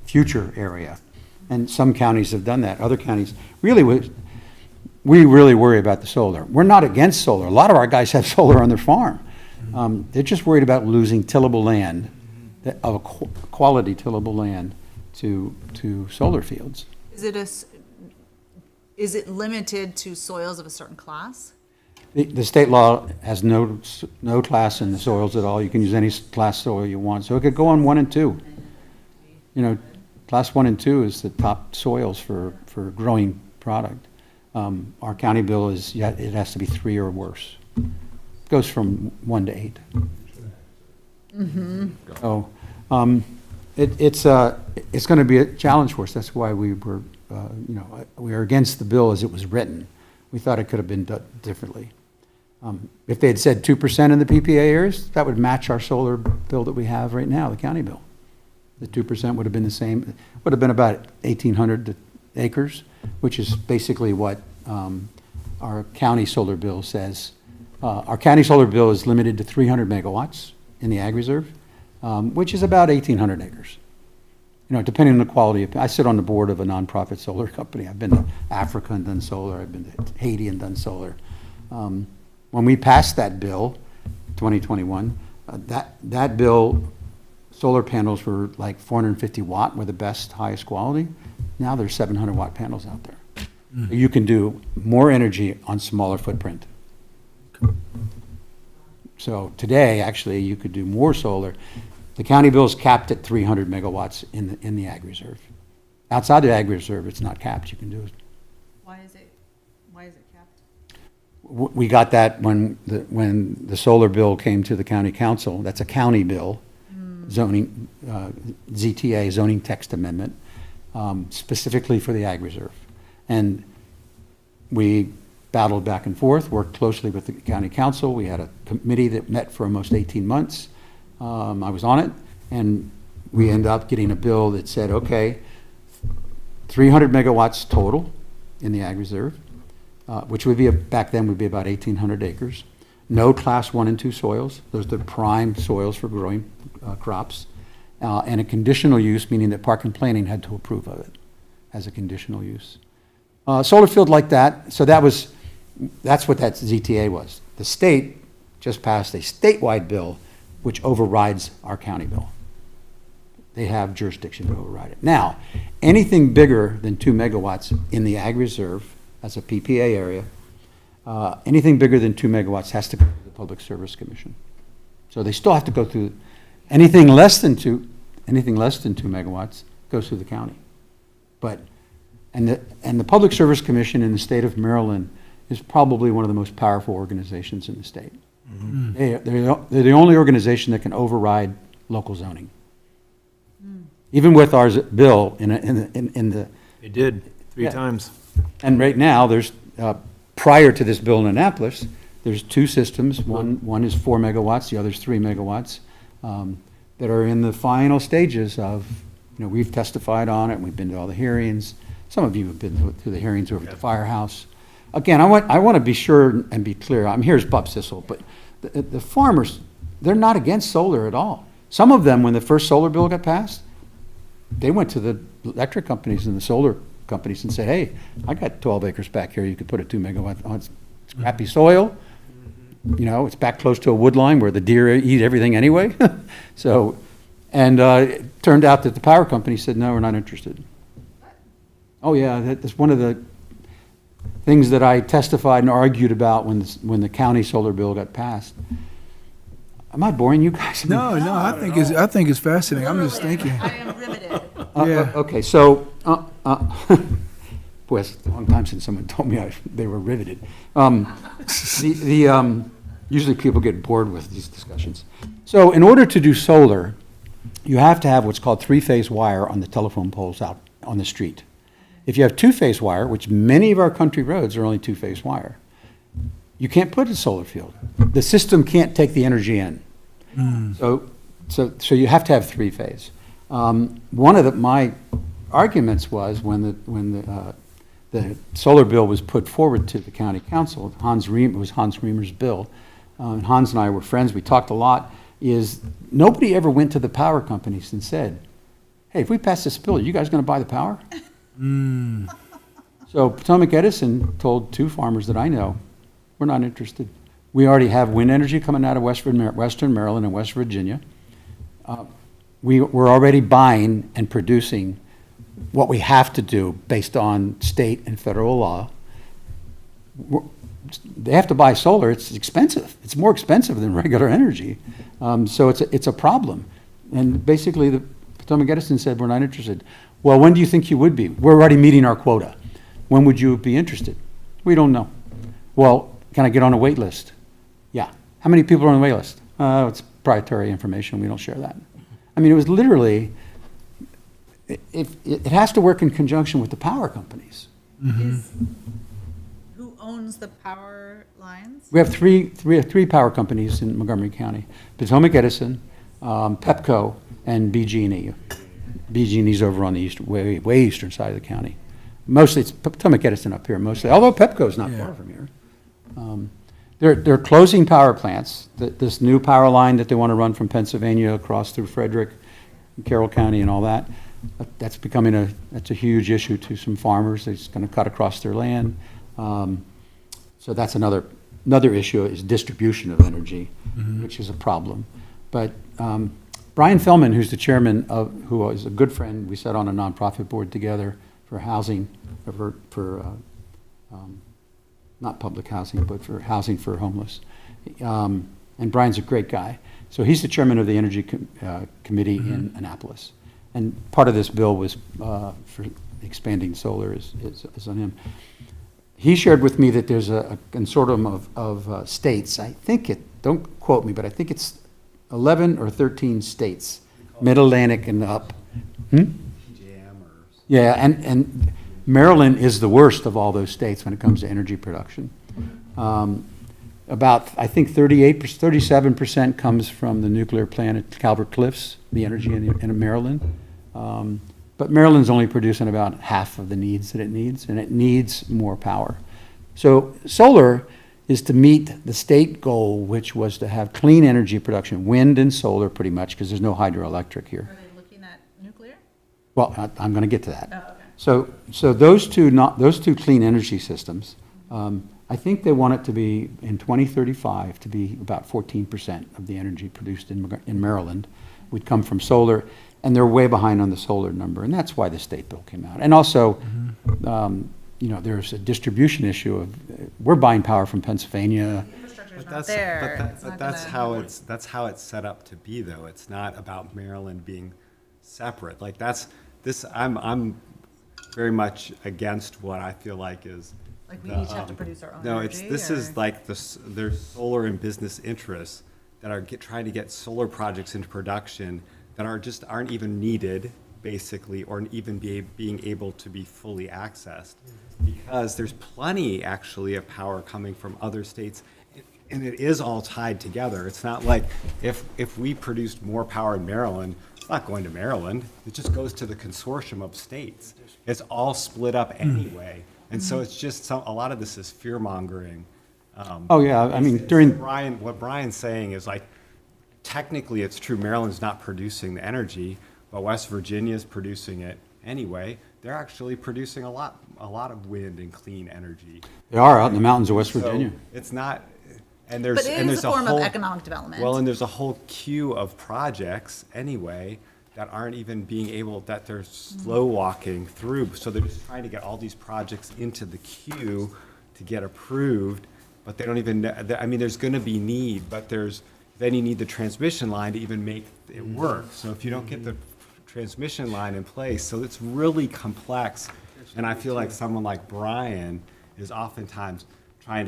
future area. And some counties have done that. Other counties we really worry about the solar. We're not against solar. A lot of our guys have solar on their farm. They're just worried about losing tillable land, of a quality tillable land, to solar fields. Is it limited to soils of a certain class? The state law has no class in the soils at all. You can use any class soil you want. So it could go on 1 and 2. Class 1 and 2 is the top soils for growing product. Our county bill is, it has to be 3 or worse. It goes from 1 to 8. Mm-hmm. So it's going to be a challenge for us. That's why we were against the bill as it was written. We thought it could have been done differently. If they had said 2% in the PPA areas, that would match our solar bill that we have right now, the county bill. The 2% would have been the same, would have been about 1,800 acres, which is basically what our county solar bill says. Our county solar bill is limited to 300 megawatts in the ag reserve, which is about 1,800 acres. Depending on the quality I sit on the board of a nonprofit solar company. I've been to Africa and done solar. I've been to Haiti and done solar. When we passed that bill, 2021, that bill solar panels were like 450 watt were the best, highest quality. Now there's 700 watt panels out there. You can do more energy on smaller footprint. So today, actually, you could do more solar. The county bill is capped at 300 megawatts in the ag reserve. Outside the ag reserve, it's not capped. You can do it. Why is it capped? We got that when the solar bill came to the county council. That's a county bill, zoning, ZTA, zoning text amendment, specifically for the ag reserve. And we battled back and forth, worked closely with the county council. We had a committee that met for almost 18 months. I was on it, and we ended up getting a bill that said, okay, 300 megawatts total in the ag reserve, which would be, back then would be about 1,800 acres. No class 1 and 2 soils. Those are the prime soils for growing crops. And a conditional use, meaning that Park and Planning had to approve of it as a conditional use. Solar field like that, so that's what that ZTA was. The state just passed a statewide bill which overrides our county bill. They have jurisdiction to override it. Now, anything bigger than 2 megawatts in the ag reserve as a PPA area, anything bigger than 2 megawatts has to go to the Public Service Commission. So they still have to go through, anything less than 2 megawatts goes through the county. But, and the Public Service Commission in the state of Maryland is probably one of the most powerful organizations in the state. They're the only organization that can override local zoning. Even with our bill in the. They did, three Yeah. times. And right now, there's, prior to this bill in Annapolis, there's 2 systems. One is 4 megawatts, the other's 3 megawatts, that are in the final stages of, we've testified on it, we've been to all the hearings. Some of you have been to the hearings over at the firehouse. Again, I want to be sure and be clear. Here's Bob Sissel, but the farmers, they're not against solar at all. Some of them, when the first solar bill got passed, they went to the electric companies and the solar companies and said, hey, I got 12 acres back here, you could put a 2 megawatt on. It's crappy soil. It's back close to a wood line where the deer eat everything anyway. So, and it turned out that the power company said, no, we're not interested. Oh yeah, that's one of the things that I testified and argued about when the county solar bill got passed. Am I boring you guys? No, I think it's fascinating. I'm just thinking. I am riveted. Yeah. Okay, so, boy, it's a long time since someone told me they were riveted. Usually people get bored with these discussions. So in order to do solar, you have to have what's called 3-phase wire on the telephone poles out on the street. If you have 2-phase wire, which many of our country roads are only 2-phase wire, you can't put a solar field. The system can't take the energy in. So you have to have 3-phase. One of my arguments was when the solar bill was put forward to the county council, it was Hans Reamer's bill, and Hans and I were friends, we talked a lot, is nobody ever went to the power companies and said, hey, if we pass this bill, are you guys going to buy the power? So Potomac Edison told 2 farmers that I know, we're not interested. We already have wind energy coming out of Western Maryland and West Virginia. We're already buying and producing what we have to do based on state and federal law. They have to buy solar. It's expensive. It's more expensive than regular energy. So it's a problem. And basically, the Potomac Edison said, we're not interested. Well, when do you think you would be? We're already meeting our quota. When would you be interested? We don't know. Well, can I get on a wait list? Yeah. How many people are on the wait list? It's proprietary information. We don't share that. I mean, it was literally, it has to work in conjunction with the power companies. Who owns the power lines? We have three power companies in Montgomery County: Potomac Edison, Pepco, and BG&E. BG&E's over on the way eastern side of the county. Mostly it's Potomac Edison up here, mostly, although Pepco's not far from here. They're closing power plants. This new power line that they want to run from Pennsylvania across through Frederick, and Carroll County and all that, that's a huge issue to some farmers. It's going to cut across their land. So that's another issue is distribution of energy, which is a problem. But Brian Fellman, who's the chairman of, who is a good friend, we sat on a nonprofit board together for housing, not public housing, but for housing for homeless. And Brian's a great guy. So he's the chairman of the Energy Committee in Annapolis. And part of this bill was for expanding solar is on him. He shared with me that there's a consortium of states, I think don't quote me, but I think it's 11 or 13 states, Mid-Atlantic and up. Yeah, and Maryland is the worst of all those states when it comes to energy production. About, I think 37% comes from the nuclear plant at Calvert Cliffs, the energy in Maryland. But Maryland's only producing about half of the needs that it needs, and it needs more power. So solar is to meet the state goal, which was to have clean energy production, wind and solar pretty much, because there's no hydroelectric here. Are they looking at nuclear? Well, I'm going to get to that. Oh, okay. So those two clean energy systems, I think they want it to be, in 2035, to be about 14% of the energy produced in Maryland would come from solar, and they're way behind on the solar number, and that's why the state bill came out. And also, there's a distribution issue of, we're buying power from Pennsylvania. Infrastructure's not there. It's not That's gonna- how it's set up to be, though. It's not about Maryland being separate. Like I'm very much against what I feel like is. Like we each have to produce our own No, energy? this or- is like there's solar and business interests that are trying to get solar projects into production that aren't even needed, basically, or even being able to be fully accessed, because there's plenty actually of power coming from other states, and it is all tied together. It's not like if we produced more power in Maryland, it's not going to Maryland. It just goes to the consortium of states. It's all split up anyway. And so it's just a lot of this is fear mongering. Oh, yeah, I mean, during, What Brian's saying is like, technically it's true Maryland's not producing the energy, but West Virginia's producing it anyway. They're actually producing a lot of wind and clean energy. they are out in the mountains of West So Virginia. it's not, and But there's it and is there's a form whole, of economic development. well, and there's a whole queue of projects anyway that aren't even being able, that they're slow walking through. So they're just trying to get all these projects into the queue to get approved, but they don't even know. I mean, there's going to be need, but then you need the transmission line to even make it work. So if you don't get the transmission line in place, so it's really complex. And I feel like someone like Brian is oftentimes trying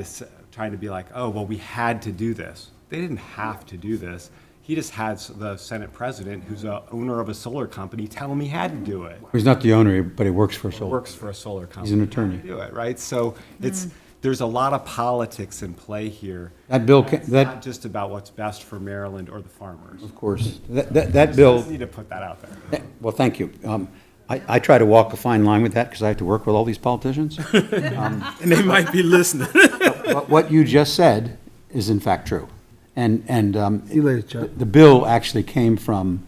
to be like, oh, well, we had to do this. They didn't have to do this. He just had the Senate president, who's a owner of a solar company, tell him he had to do it. He's not the owner, but he works for solar. Works for a solar company. He's an attorney. To do it, right? So there's a lot of politics in play here. That bill, It's that, not just about what's best for Maryland or the farmers. of course, that bill, Just need to put that out there. well, thank you. I try to walk a fine line with that because I have to work with all these politicians. And they might be listening. But what you just said is in fact true. And See you later, Chuck. the bill actually came from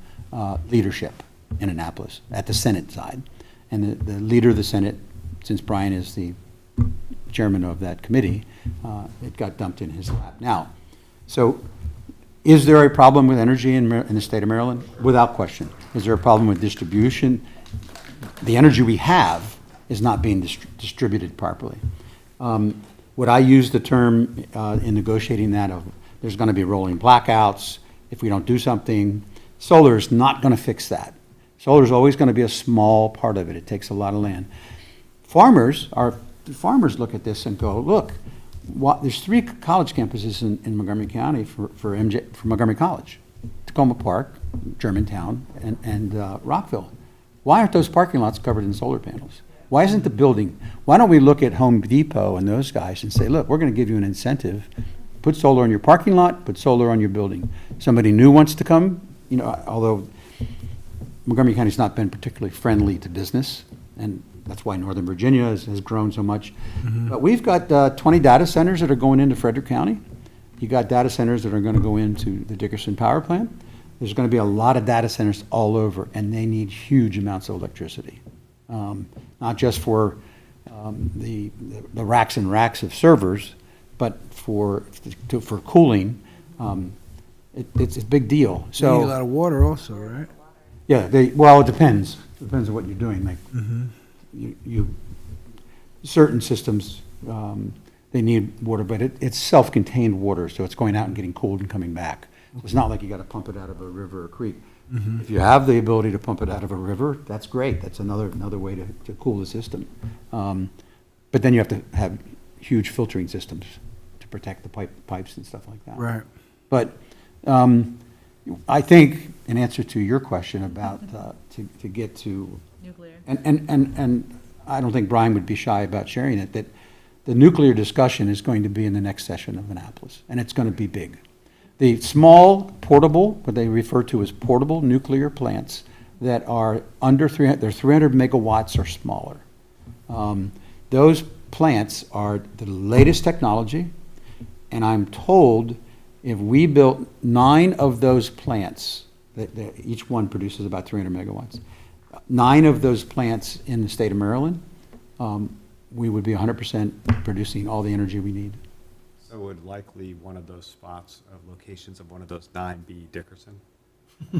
leadership in Annapolis at the Senate side. And the leader of the Senate, since Brian is the chairman of that committee, it got dumped in his lap. Now, so is there a problem with energy in the state of Maryland? Without question. Is there a problem with distribution? The energy we have is not being distributed properly. Would I use the term in negotiating that of there's going to be rolling blackouts if we don't do something? Solar is not going to fix that. Solar is always going to be a small part of it. It takes a lot of land. Farmers look at this and go, look, there's 3 college campuses in Montgomery County for Montgomery College: Tacoma Park, Germantown, and Rockville. Why aren't those parking lots covered in solar panels? Why isn't the building? Why don't we look at Home Depot and those guys and say, look, we're going to give you an incentive. Put solar on your parking lot, put solar on your building. Somebody new wants to come, although Montgomery County's not been particularly friendly to business, and that's why Northern Virginia has grown so much. But we've got 20 data centers that are going into Frederick County. You got data centers that are going to go into the Dickerson Power Plant. There's going to be a lot of data centers all over, and they need huge amounts of electricity. Not just for the racks and racks of servers, but for cooling. It's a big deal. You need a So, lot of water also, right? yeah, well, it depends. Depends on what you're doing. Like, certain systems, they need water, but it's self-contained water, so it's going out and getting cooled and coming back. So it's not like you gotta pump it out of a river or creek. If you have the ability to pump it out of a river, that's great. That's another way to cool the system. But then you have to have huge filtering systems to protect the pipes and stuff like that. Right. But I think, in answer to your question about, to get to, Nuclear. and I don't think Brian would be shy about sharing it, that the nuclear discussion is going to be in the next session of Annapolis, and it's going to be big. The small portable, what they refer to as portable nuclear plants that are under 300, they're 300 megawatts or smaller. Those plants are the latest technology, and I'm told if we built 9 of those plants, that each one produces about 300 megawatts, 9 of those plants in the state of Maryland, we would be 100% producing all the energy we need. So would likely one of those spots, locations of one of those 9 be Dickerson?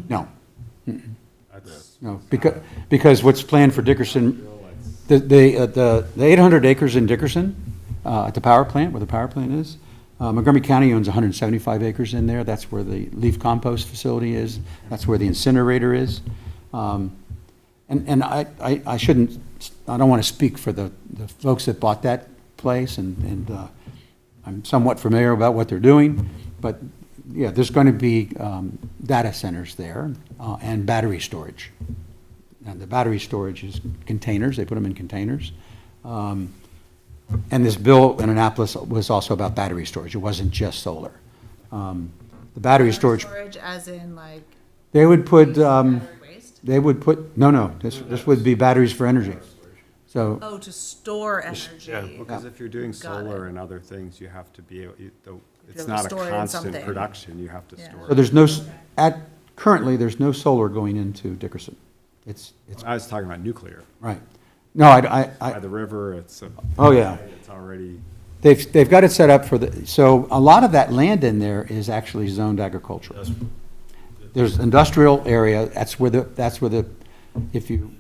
No, That's, no, because what's planned for Dickerson, the 800 acres in Dickerson, at the power plant, where the power plant is, Montgomery County owns 175 acres in there. That's where the leaf compost facility is. That's where the incinerator is. And I shouldn't, I don't want to speak for the folks that bought that place, and I'm somewhat familiar about what they're doing, but yeah, there's going to be data centers there and battery storage. And the battery storage is containers, they put them in containers. And this bill in Annapolis was also about battery storage, it wasn't just solar. The battery storage, Storage as in like they would put, battery waste? no, this would be batteries for energy. So, Oh, to store energy. because if you're doing Got solar it. and other things, you have to be, it's able to not a store it in constant something. production, you have to Yeah. store. so there's no, currently, there's no solar going into Dickerson. It's, I was talking about nuclear. right. No, By the river, it's, oh, yeah. it's already, They've got it set up for the, so a lot of that land in there is actually zoned agricultural. There's industrial area, that's where the, if you,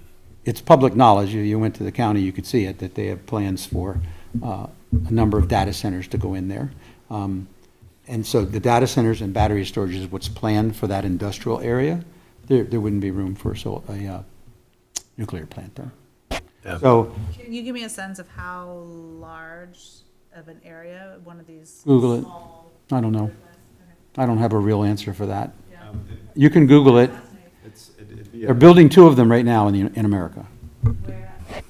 it's public knowledge, you went to the county, you could see it, that they have plans for a number of data centers to go in there. And so the data centers and battery storage is what's planned for that industrial area. There wouldn't be room for a nuclear plant there. So, Can you give me a sense of how large of an area one of these Google it. small? I don't know. Okay. I don't have a real answer for that. Yeah. You can Google it. it'd be, They're building 2 of them right now in America.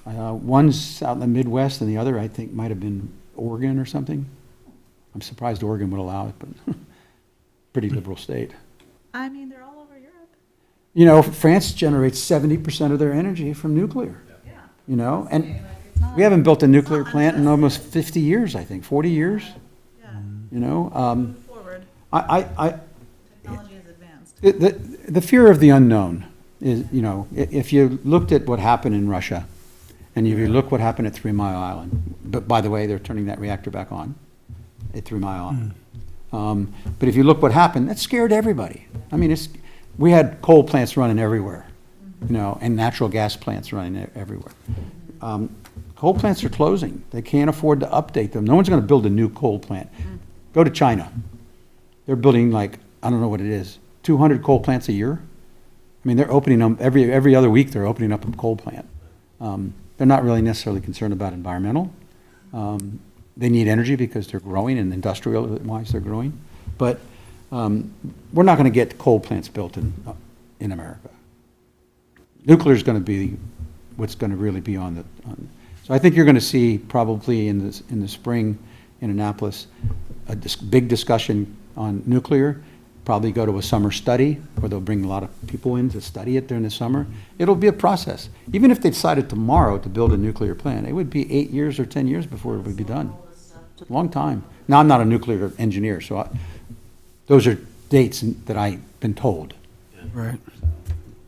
Where One's out in the Midwest, and the other, I think, might have been Oregon or something. I'm surprised Oregon would allow it, but pretty liberal state. I mean, they're all over Europe. You know, France generates 70% of their energy from nuclear, Yeah. you know? And Like, it's not- we haven't built a nuclear plant in almost 50 years, I think, 40 years, Yeah. you know? Move forward. I, Technology is advanced. the fear of the unknown is, you know, if you looked at what happened in Russia, and if you look what happened at 3 Mile Island, but by the way, they're turning that reactor back on at 3 Mile Island. But if you look what happened, that scared everybody. I mean, we had coal plants running everywhere, you know, and natural gas plants running everywhere. Coal plants are closing. They can't afford to update them. No one's going to build a new coal plant. Go to China. They're building like, I don't know what it is, 200 coal plants a year. I mean, they're opening them every other week. They're opening up a coal plant. They're not really necessarily concerned about environmental. They need energy because they're growing, and industrial-wise they're growing. But we're not going to get coal plants built in America. Nuclear is going to be what's going to really be on the. So I think you're going to see probably in the spring in Annapolis a big discussion on nuclear. Probably go to a summer study where they'll bring a lot of people in to study it during the summer. It'll be a process. Even if they decided tomorrow to build a nuclear plant, it would be 8 years or 10 years before it would be done. Long time. Now, I'm not a nuclear engineer, so those are dates that I've been told. Right.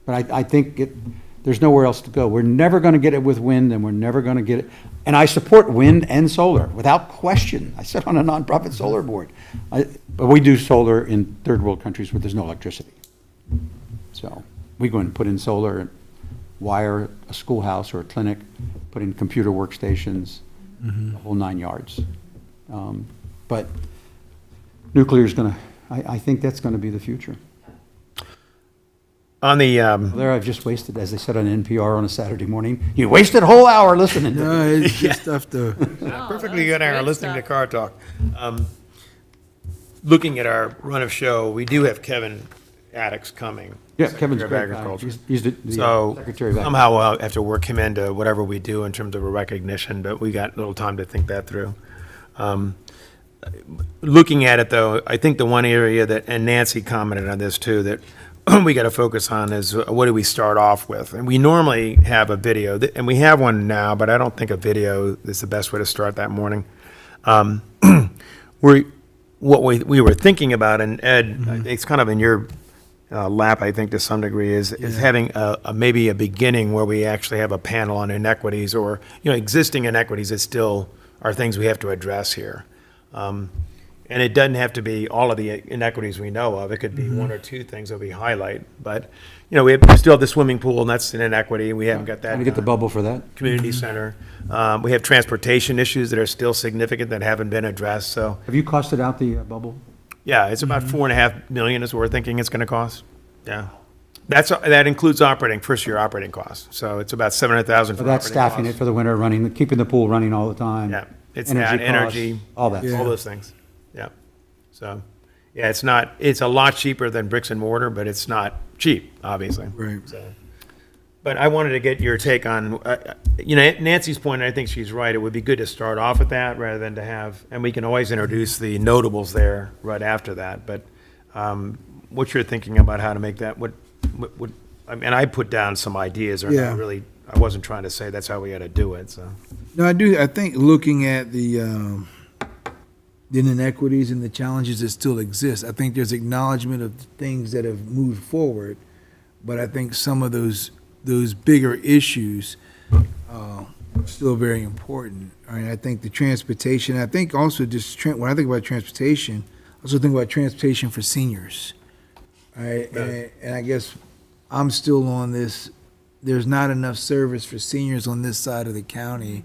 But I think There's nowhere else to go. We're never going to get it with wind, and we're never going to get it. And I support wind and solar, without question. I sit on a nonprofit solar board. But we do solar in third world countries where there's no electricity. So we go and put in solar and wire a schoolhouse or a clinic, put in computer workstations, the whole 9 yards. But nuclear is going to, I think that's going to be the future. On the, There, I've just wasted, as they said on NPR on a Saturday morning, you wasted a whole hour listening to No, me. it's just stuff to, perfectly good hour listening to car talk. Looking at our run of show, we do have Kevin Addicks coming. Yeah, Kevin's Secretary great. of Agriculture. He's the So Secretary of Agriculture. somehow we'll have to work him into whatever we do in terms of a recognition, but we got a little time to think that through. Looking at it, though, I think the one area that, and Nancy commented on this too, that we got to focus on is what do we start off with? And we normally have a video, and we have one now, but I don't think a video is the best way to start that morning. What we were thinking about, and Ed, it's kind of in your lap, I think, to some degree, is having maybe a beginning where we actually have a panel on inequities or, existing inequities that still are things we have to address here. And it doesn't have to be all of the inequities we know of. It could be one or two things that we highlight. But, we still have the swimming pool, and that's an inequity. We haven't got that. Trying to get the done. bubble for that. Community center. We have transportation issues that are still significant that haven't been addressed. So, Have you costed out the bubble? yeah, it's about $4.5 million is what we're thinking it's going to cost. Yeah. That includes first-year operating costs. So it's about $700,000 for But operating that's staffing it costs. for the winter, keeping the pool running all the time. Yeah, it's Energy that, energy. costs, all that. Yeah. All those things. Yeah. So, yeah, it's a lot cheaper than bricks and mortar, but it's not cheap, obviously. right. So, but I wanted to get your take on, Nancy's point, and I think she's right. It would be good to start off with that rather than to have, and we can always introduce the notables there right after that. But what you're thinking about how to make that, I put down some ideas, or Yeah. I wasn't trying to say that's how we got to do it, so. No, I think looking at the inequities and the challenges that still exist, I think there's acknowledgement of the things that have moved forward, but I think some of those bigger issues are still very important. I mean, I think the transportation, I think also when I think about transportation, I also think about transportation for seniors. Right? And I guess I'm still on this, there's not enough service for seniors on this side of the county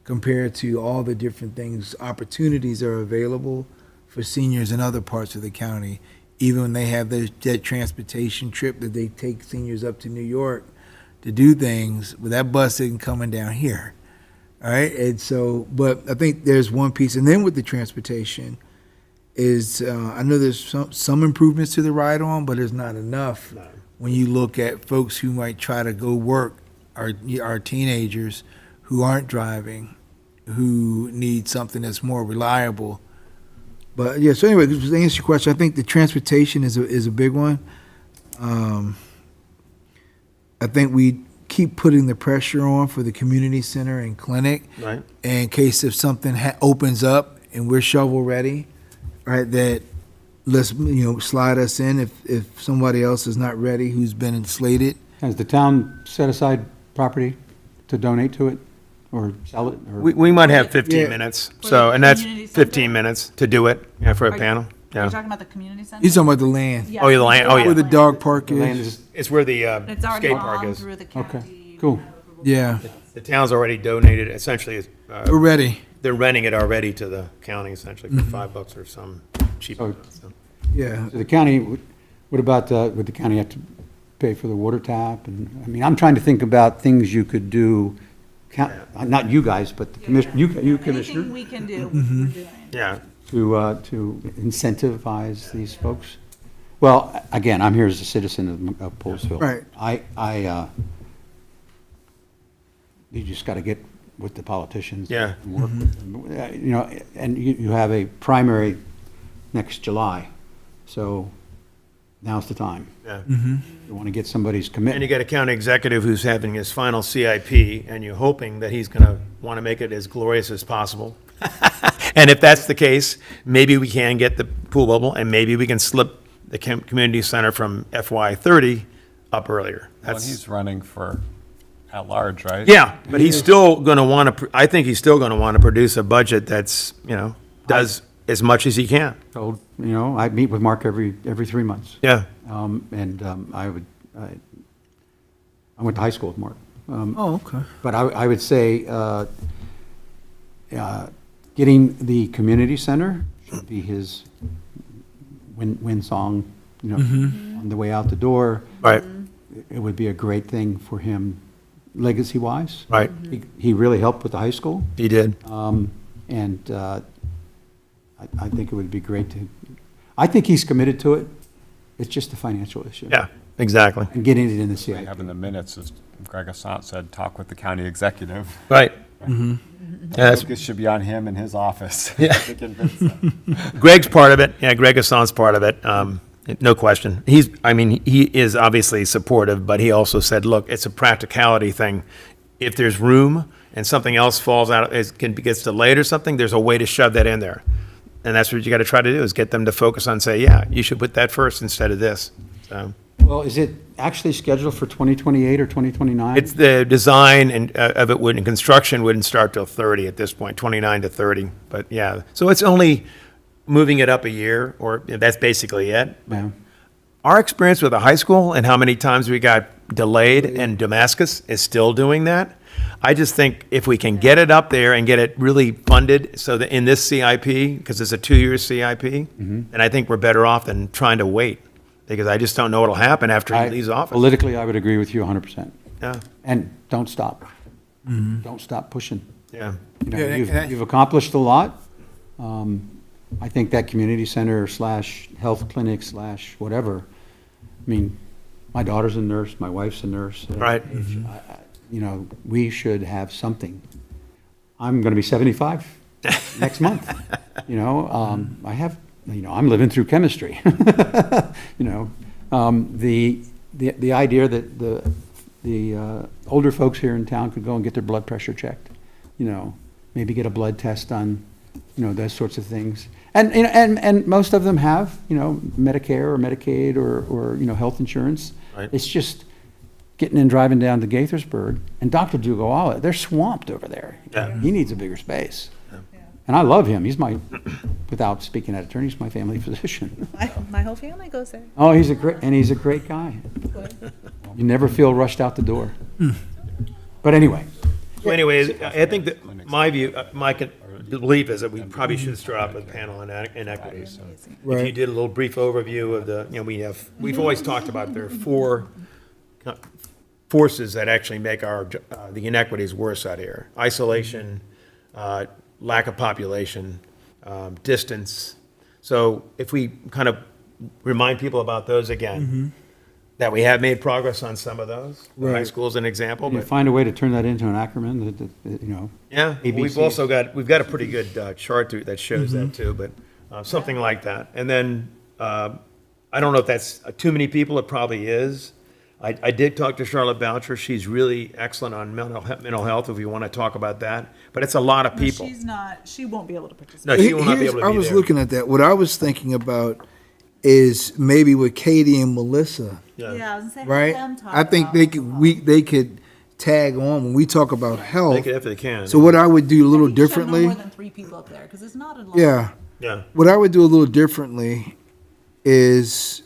compared to all the different things, opportunities are available for seniors in other parts of the county, even when they have that transportation trip that they take seniors up to New York to do things, but that bus isn't coming down here. All right, and so, but I think there's one piece, and then with the transportation is, I know there's some improvements to the ride-on, but there's not enough when you look at folks who might try to go work, our teenagers who aren't driving, who need something that's more reliable. But yeah, so anyway, to answer your question, I think the transportation is a big one. I think we keep putting the pressure on for the community center and clinic Right. in case if something opens up and we're shovel ready, right, that let's, slide us in if somebody else is not ready who's been slated. Has the town set aside property to donate to it or sell it? Or We might have 15 Yeah. minutes, For so, the and that's community 15 center? minutes to do it, for a panel. Are Yeah. you talking about the community center? He's talking about the land, Yeah, Oh, yeah, the land. Oh, yeah. where the dog park land is. is- It's where the It's already skate park gone is. through the Okay, county. cool. Yeah, The town's already donated, essentially, we're ready. they're renting it already to the county essentially for $5 or some cheap. So- amount, so. Yeah, So the county, what about, would the county have to pay for the water tap? And, I mean, I'm trying to think about things you could do, not you guys, but the commission, you Anything commissioner, we can do, we're doing. Yeah, to incentivize these folks. Well, again, I'm here as a citizen of Poolesville. Right. You just got to get with the politicians. Yeah. And work with them. And you have a primary next July, so now's the time. yeah. You want to get somebody's And you commitment. got a county executive who's having his final CIP, and you're hoping that he's gonna want to make it as glorious as possible. And if that's the case, maybe we can get the pool bubble, and maybe we can slip the community center from FY '30 up earlier. Well, That's, he's running for at large, right? Yeah, but he's still going to want to, I think he's still going to want to produce a budget that's, does as much as he can. So, I meet with Mark every 3 months. Yeah, I went to high school with Mark. Oh, okay. But I would say, getting the community center should be his win song, on the way out the door. right, It would be a great thing for him, legacy-wise. right. He really helped with the high school, He did. and I think it would be great to, I think he's committed to it. It's just a financial issue. Yeah, exactly. And getting it in the We CIP. have in the minutes, as Greg Assant said, talk with the county executive. Right. Yeah, that's, Focus should be on him and his office. Yeah. To convince them. Greg's part of it. Yeah, Greg Assant's part of it. No question. He is obviously supportive, but he also said, look, it's a practicality thing. If there's room and something else falls out, gets delayed or something, there's a way to shove that in there. And that's what you got to try to do, is get them to focus on, say, yeah, you should put that first instead of this. So Well, is it actually scheduled for 2028 or 2029? it's the design of it and construction wouldn't start till 30 at this point, 29 to 30. But yeah, so it's only moving it up a year, or that's basically it. Yeah. Our experience with the high school and how many times we got delayed, and Damascus is still doing that. I just think if we can get it up there and get it really funded, so that in this CIP, because it's a 2-year CIP, then I think we're better off than trying to wait, because I just don't know what'll happen after he leaves office. Politically, I would agree with you 100%. Yeah, And don't stop. Don't stop pushing. yeah, Yeah, and You've accomplished a lot. I think that community center / health clinic / whatever, I mean, my daughter's a nurse, my wife's a nurse. Right. We should have something. I'm going to be 75 next month. I have, I'm living through chemistry. The idea that the older folks here in town could go and get their blood pressure checked, maybe get a blood test done, those sorts of things. And most of them have, Medicare or Medicaid or health insurance. Right. It's just getting and driving down to Gaithersburg, and Dr. Dugoala, they're swamped over there. Yeah. He needs a bigger space. And I love him. He's without speaking out of turn, he's my family physician. My whole family goes there. Oh, he's a great guy. You never feel rushed out the door. But anyway, So anyways, I think that my view, my belief is that we probably should start off with a panel on inequities. If you did a little brief overview of the, we've always talked about there are 4 forces that actually make the inequities worse out here: isolation, lack of population, distance. So if we kind of remind people about those again, that we have made progress on some of those. High Right. school is an example, you but find a way to turn that into an acronym yeah, we've ABCs. also got a pretty good chart that shows that too, but something like that. And then I don't know if that's too many people. It probably is. I did talk to Charlotte Boucher. She's really excellent on mental health, if you want to talk about that. But it's a lot of people. She won't be able to participate. No, she will not be Here's- able to be I was there. looking at that. What I was thinking about is maybe with Katie and Melissa, Yeah, I was gonna say, have right? them talk I think about- they could tag on when we talk about They health. can if they can. So what I would do a little I think you should have differently, No more than 3 people up there, because it's not a lot. yeah, Yeah, what I would do a little differently is,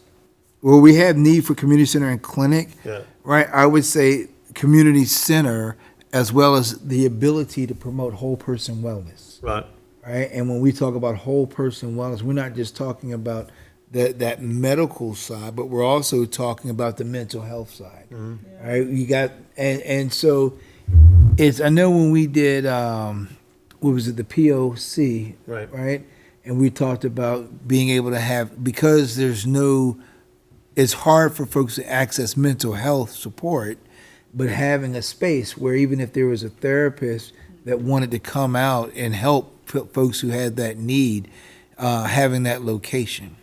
well, we have need for community center and clinic, yeah, right? I would say community center as well as the ability to promote whole person wellness. right. Right, and when we talk about whole person wellness, we're not just talking about that medical side, but we're also talking about the mental health side. Right, you got and so it's. I know when we did what was it, the POC, Right. and we talked about being able to have, because there's no, it's hard for folks to access mental health support, but having a space where even if there was a therapist that wanted to come out and help folks who had that need, having that location.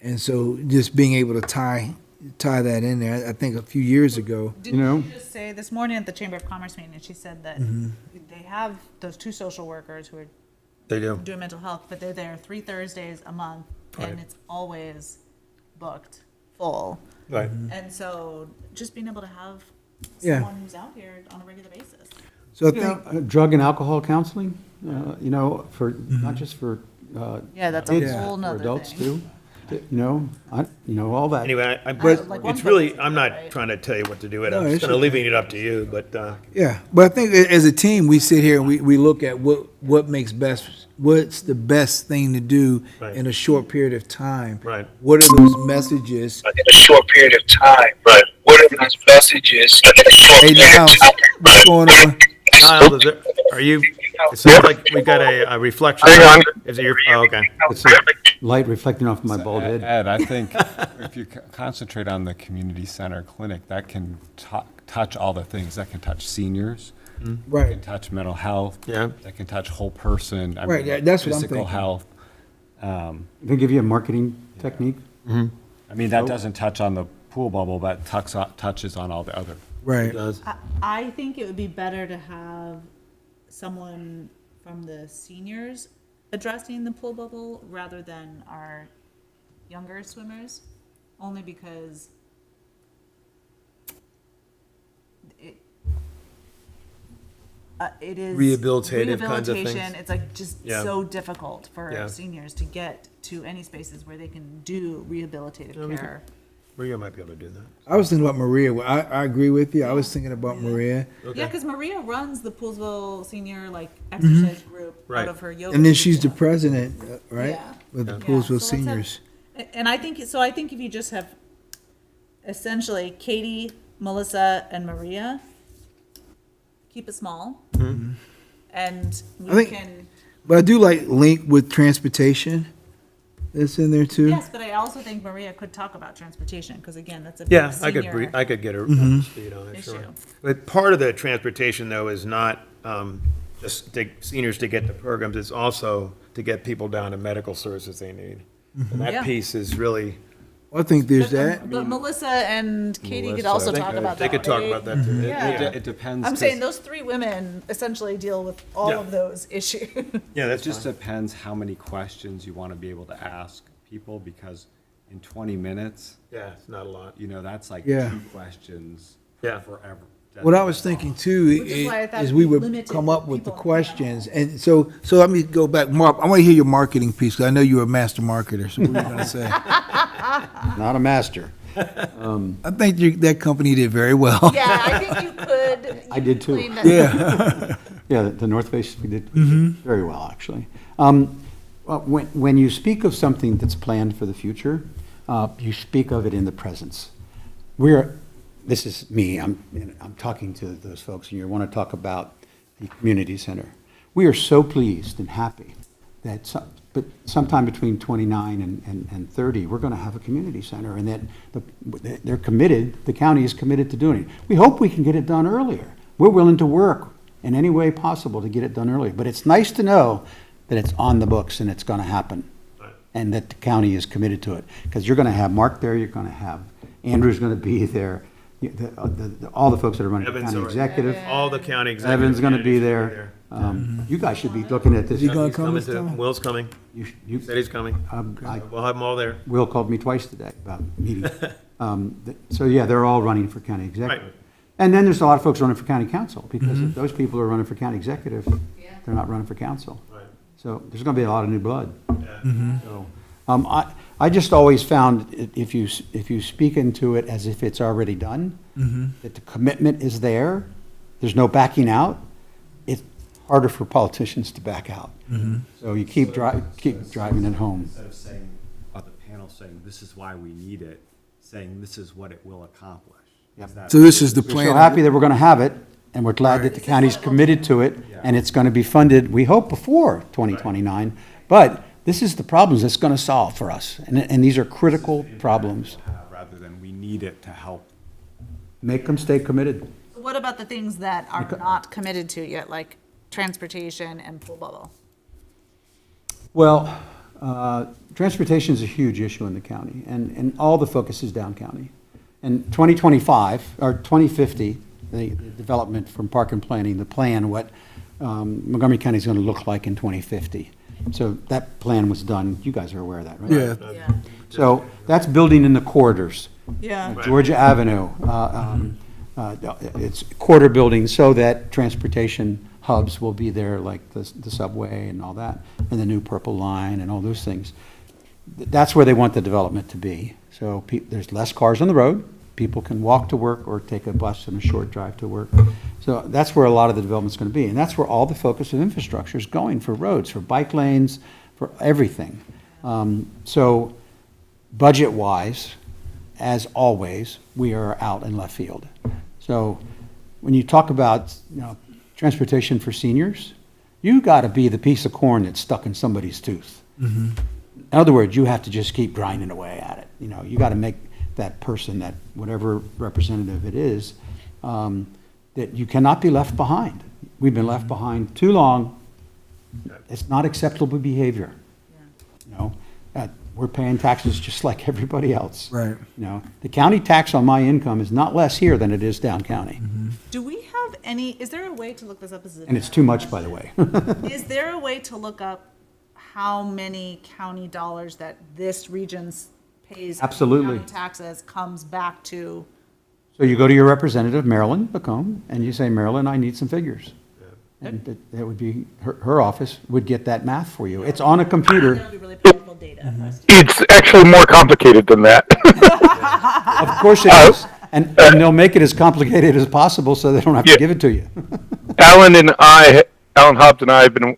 And so just being able to tie that in there. I think a few years ago, Didn't she just say this morning at the Chamber of Commerce meeting, and she said that they have those 2 social workers who are They do. doing mental health, but they're there 3 Thursdays a month, Right. and it's always booked full. Right. And so just being able to have Yeah. someone who's out here on a regular basis. So I think, Drug and alcohol counseling, for, not just for Yeah, that's a kids, whole for nother adults thing. too. All that. Anyway, Like one it's focus really, is I'm good, not right? trying to tell you what to do. I'm No, just it's kind of okay. leaving it up to you, but, yeah, but I think as a team, we sit here and we look at what makes best, what's the best thing to do Right. in a short period of time. Right. What are those messages? in a short period of time. Right. What are those messages in a short Hey, period now, of time? what's going on? Niall, are you, it sounds like we got a reflection. Hang on. Is it your, oh, okay. It's a light reflecting off my bald head. Ed, I think if you concentrate on the community center clinic, that can touch all the things. That can touch seniors. That can Right, touch mental health. Yeah. That can touch whole person. I Right, mean, yeah, that's what I'm physical thinking. health. They give you a marketing technique? I mean, that doesn't touch on the pool bubble, but touches on all the other. right. Does. I think it would be better to have someone from the seniors addressing the pool bubble rather than our younger swimmers, only because it is Rehabilitative kinds of things. rehabilitation. It's like just Yeah. so difficult for Yeah. seniors to get to any spaces where they can do rehabilitative we can- care. Maria might be able to do that. I was thinking about Maria. I agree with you. I was thinking about Maria. Yeah, because Maria runs the Poolesville senior exercise group Right. out of her yoga. And then she's the studio. president, right? Yeah. With the Yeah, Poolesville so let's have- Seniors. And I think if you just have essentially Katie, Melissa, and Maria, keep it small. And Mm-hmm. I we think- can, But I do like link with transportation. That's in there too. yes, but I also think Maria could talk about transportation, because again, that's a big Yeah, I could, senior I could get her up to speed on it, sure. issue. But part of the transportation, though, is not just to seniors to get the programs, it's also to get people down to medical services they need. And Yeah. that piece is really. I think there's that. But Melissa and Katie could Melissa, also they talk could- about that. They could talk right? about that, too. Yeah. It depends. I'm 'cause saying those three women essentially deal with all Yeah. of those issues. Yeah, It that's just just, depends how many questions you want to be able to ask people, because in 20 minutes, yeah, it's not a lot. that's like Yeah. 2 questions Yeah. forever. What I was thinking too Which is why I thought is we would limited come up with the people. questions. And so let me go back. Mark, I want to hear your marketing piece, because I know you're a master marketer. So what are you going to say? Not a master. I think that company did very well. Yeah, I think you could. I did too. clean that- Yeah. Yeah, the North Face, we did very well, actually. Well, when you speak of something that's planned for the future, you speak of it in the presence. This is me, I'm talking to those folks, and you want to talk about the community center. We are so pleased and happy that but sometime between 29 and 30, we're going to have a community center, and that they're committed, the county is committed to doing it. We hope we can get it done earlier. We're willing to work in any way possible to get it done earlier, but it's nice to know that it's on the books and it's going to happen, and that the county is committed to it. Because you're going to have Mark there, you're going to have, Andrew's going to be there, all the folks that are running the Evan's county already- executive. All the county executives. Evan's going to be managers there. You guys should be looking at this. Is he gonna He's come coming this to, time? Will's coming. You- Said he's coming. We'll have them all there. Will called me twice today about meeting. So, yeah, they're all running for county executive. Right. And then there's a lot of folks running for county council, because if those people are running for county executive, they're not running for council. Right. So there's going to be a lot of new blood. Yeah. So, I just always found if you speak into it as if it's already done, that the commitment is there, there's no backing out, it's harder for politicians to back out. So you keep driving it home. Instead of saying, the panel saying, this is why we need it, saying this is what it will accomplish. Yep. Is that- So this is the We're plan. so happy that we're going to have it, and we're glad that the county's committed to it, and it's going to be funded, we hope, before 2029. But this is the problems it's going to solve for us, and these are critical problems. Rather than we need it to help. Make them stay committed. What about the things that are not committed to yet, like transportation and pool bubble? Well, transportation is a huge issue in the county, and all the focus is down county. And 2025, or 2050, the development from Park and Planning, the plan, what Montgomery County is going to look like in 2050. So that plan was done, you guys are aware of that, right? Yeah. Yeah. So that's building in the corridors. Yeah. Georgia Avenue, it's quarter buildings so that transportation hubs will be there, like the subway and all that, and the new Purple Line and all those things. That's where they want the development to be. So there's less cars on the road. People can walk to work or take a bus and a short drive to work. So that's where a lot of the development's going to be. And that's where all the focus of infrastructure is going, for roads, for bike lanes, for everything. So budget-wise, as always, we are out in left field. So when you talk about, transportation for seniors, you got to be the piece of corn that's stuck in somebody's tooth. In other words, you have to just keep grinding away at it. You got to make that person, that whatever representative it is, that you cannot be left behind. We've been left behind too long. It's not acceptable behavior. We're paying taxes just like everybody else. Right. The county tax on my income is not less here than it is down county. Do we have is there a way to look this up? And it's too much, by the way. Is there a way to look up how many county dollars that this region pays? Absolutely. County taxes comes back to? So you go to your representative, Marilyn Bacone, and you say, Marilyn, I need some figures. And that would be, her office would get that math for you. It's on a computer. That would be really powerful data for us to- It's actually more complicated than that. Of course it is. And they'll make it as complicated as possible so they don't have to Yeah. give it to you. Alan Hobbs and I have been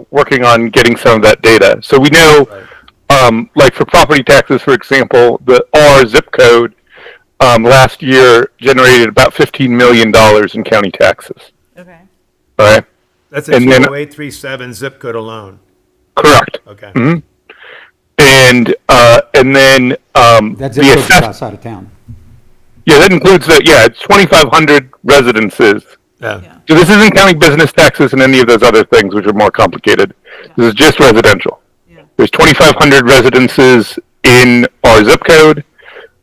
working on getting some of that data. So we know, like for property taxes, for example, the R zip code last year generated about $15 million in county taxes. Okay. All right. That's a And then- 20837 zip code alone. Correct. Okay. And then That's the it assess- outside of town. yeah, that includes it's 2,500 residences. Yeah. So this isn't counting business taxes and any of those other things, which are more complicated. This is just residential. Yeah. There's 2,500 residences in our zip code.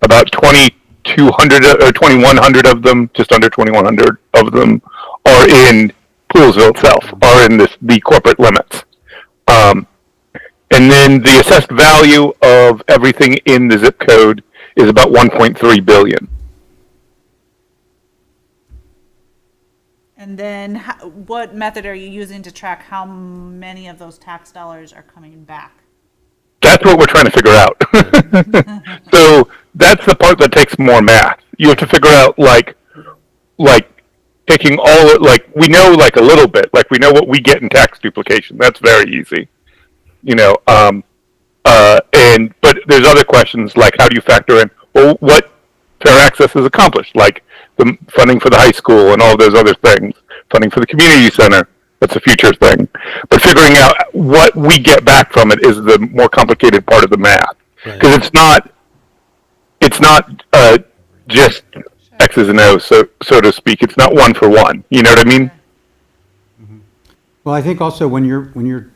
About 2,200 or 2,100 of them, just under 2,100 of them, are in Poolesville itself, are in the corporate limits. And then the assessed value of everything in the zip code is about 1.3 billion. And then what method are you using to track how many of those tax dollars are coming back? That's what we're trying to figure out. So that's the part that takes more math. You have to figure out like taking we know like a little bit, like we know what we get in tax duplication. That's very easy, but there's other questions like how do you factor in what fair access is accomplished, like the funding for the high school and all those other things, funding for the community center. That's a future thing. But figuring out what we get back from it is the more complicated part of the math. Because it's not just X's and O's, so to speak. It's not one for one. You know what I mean? Well, I think also when you're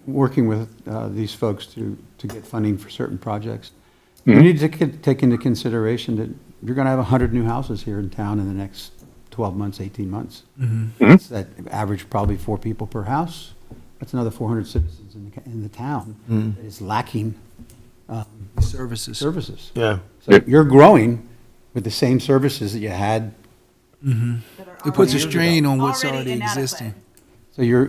working with these folks to get funding for certain projects, you need to take into consideration that you're going to have 100 new houses here in town in the next 12 months, 18 months. It's that average probably 4 people per house. That's another 400 citizens in the town that is lacking services. Yeah. So you're growing with the same services that you had. It puts a strain on what's already inadequate. existing. So you're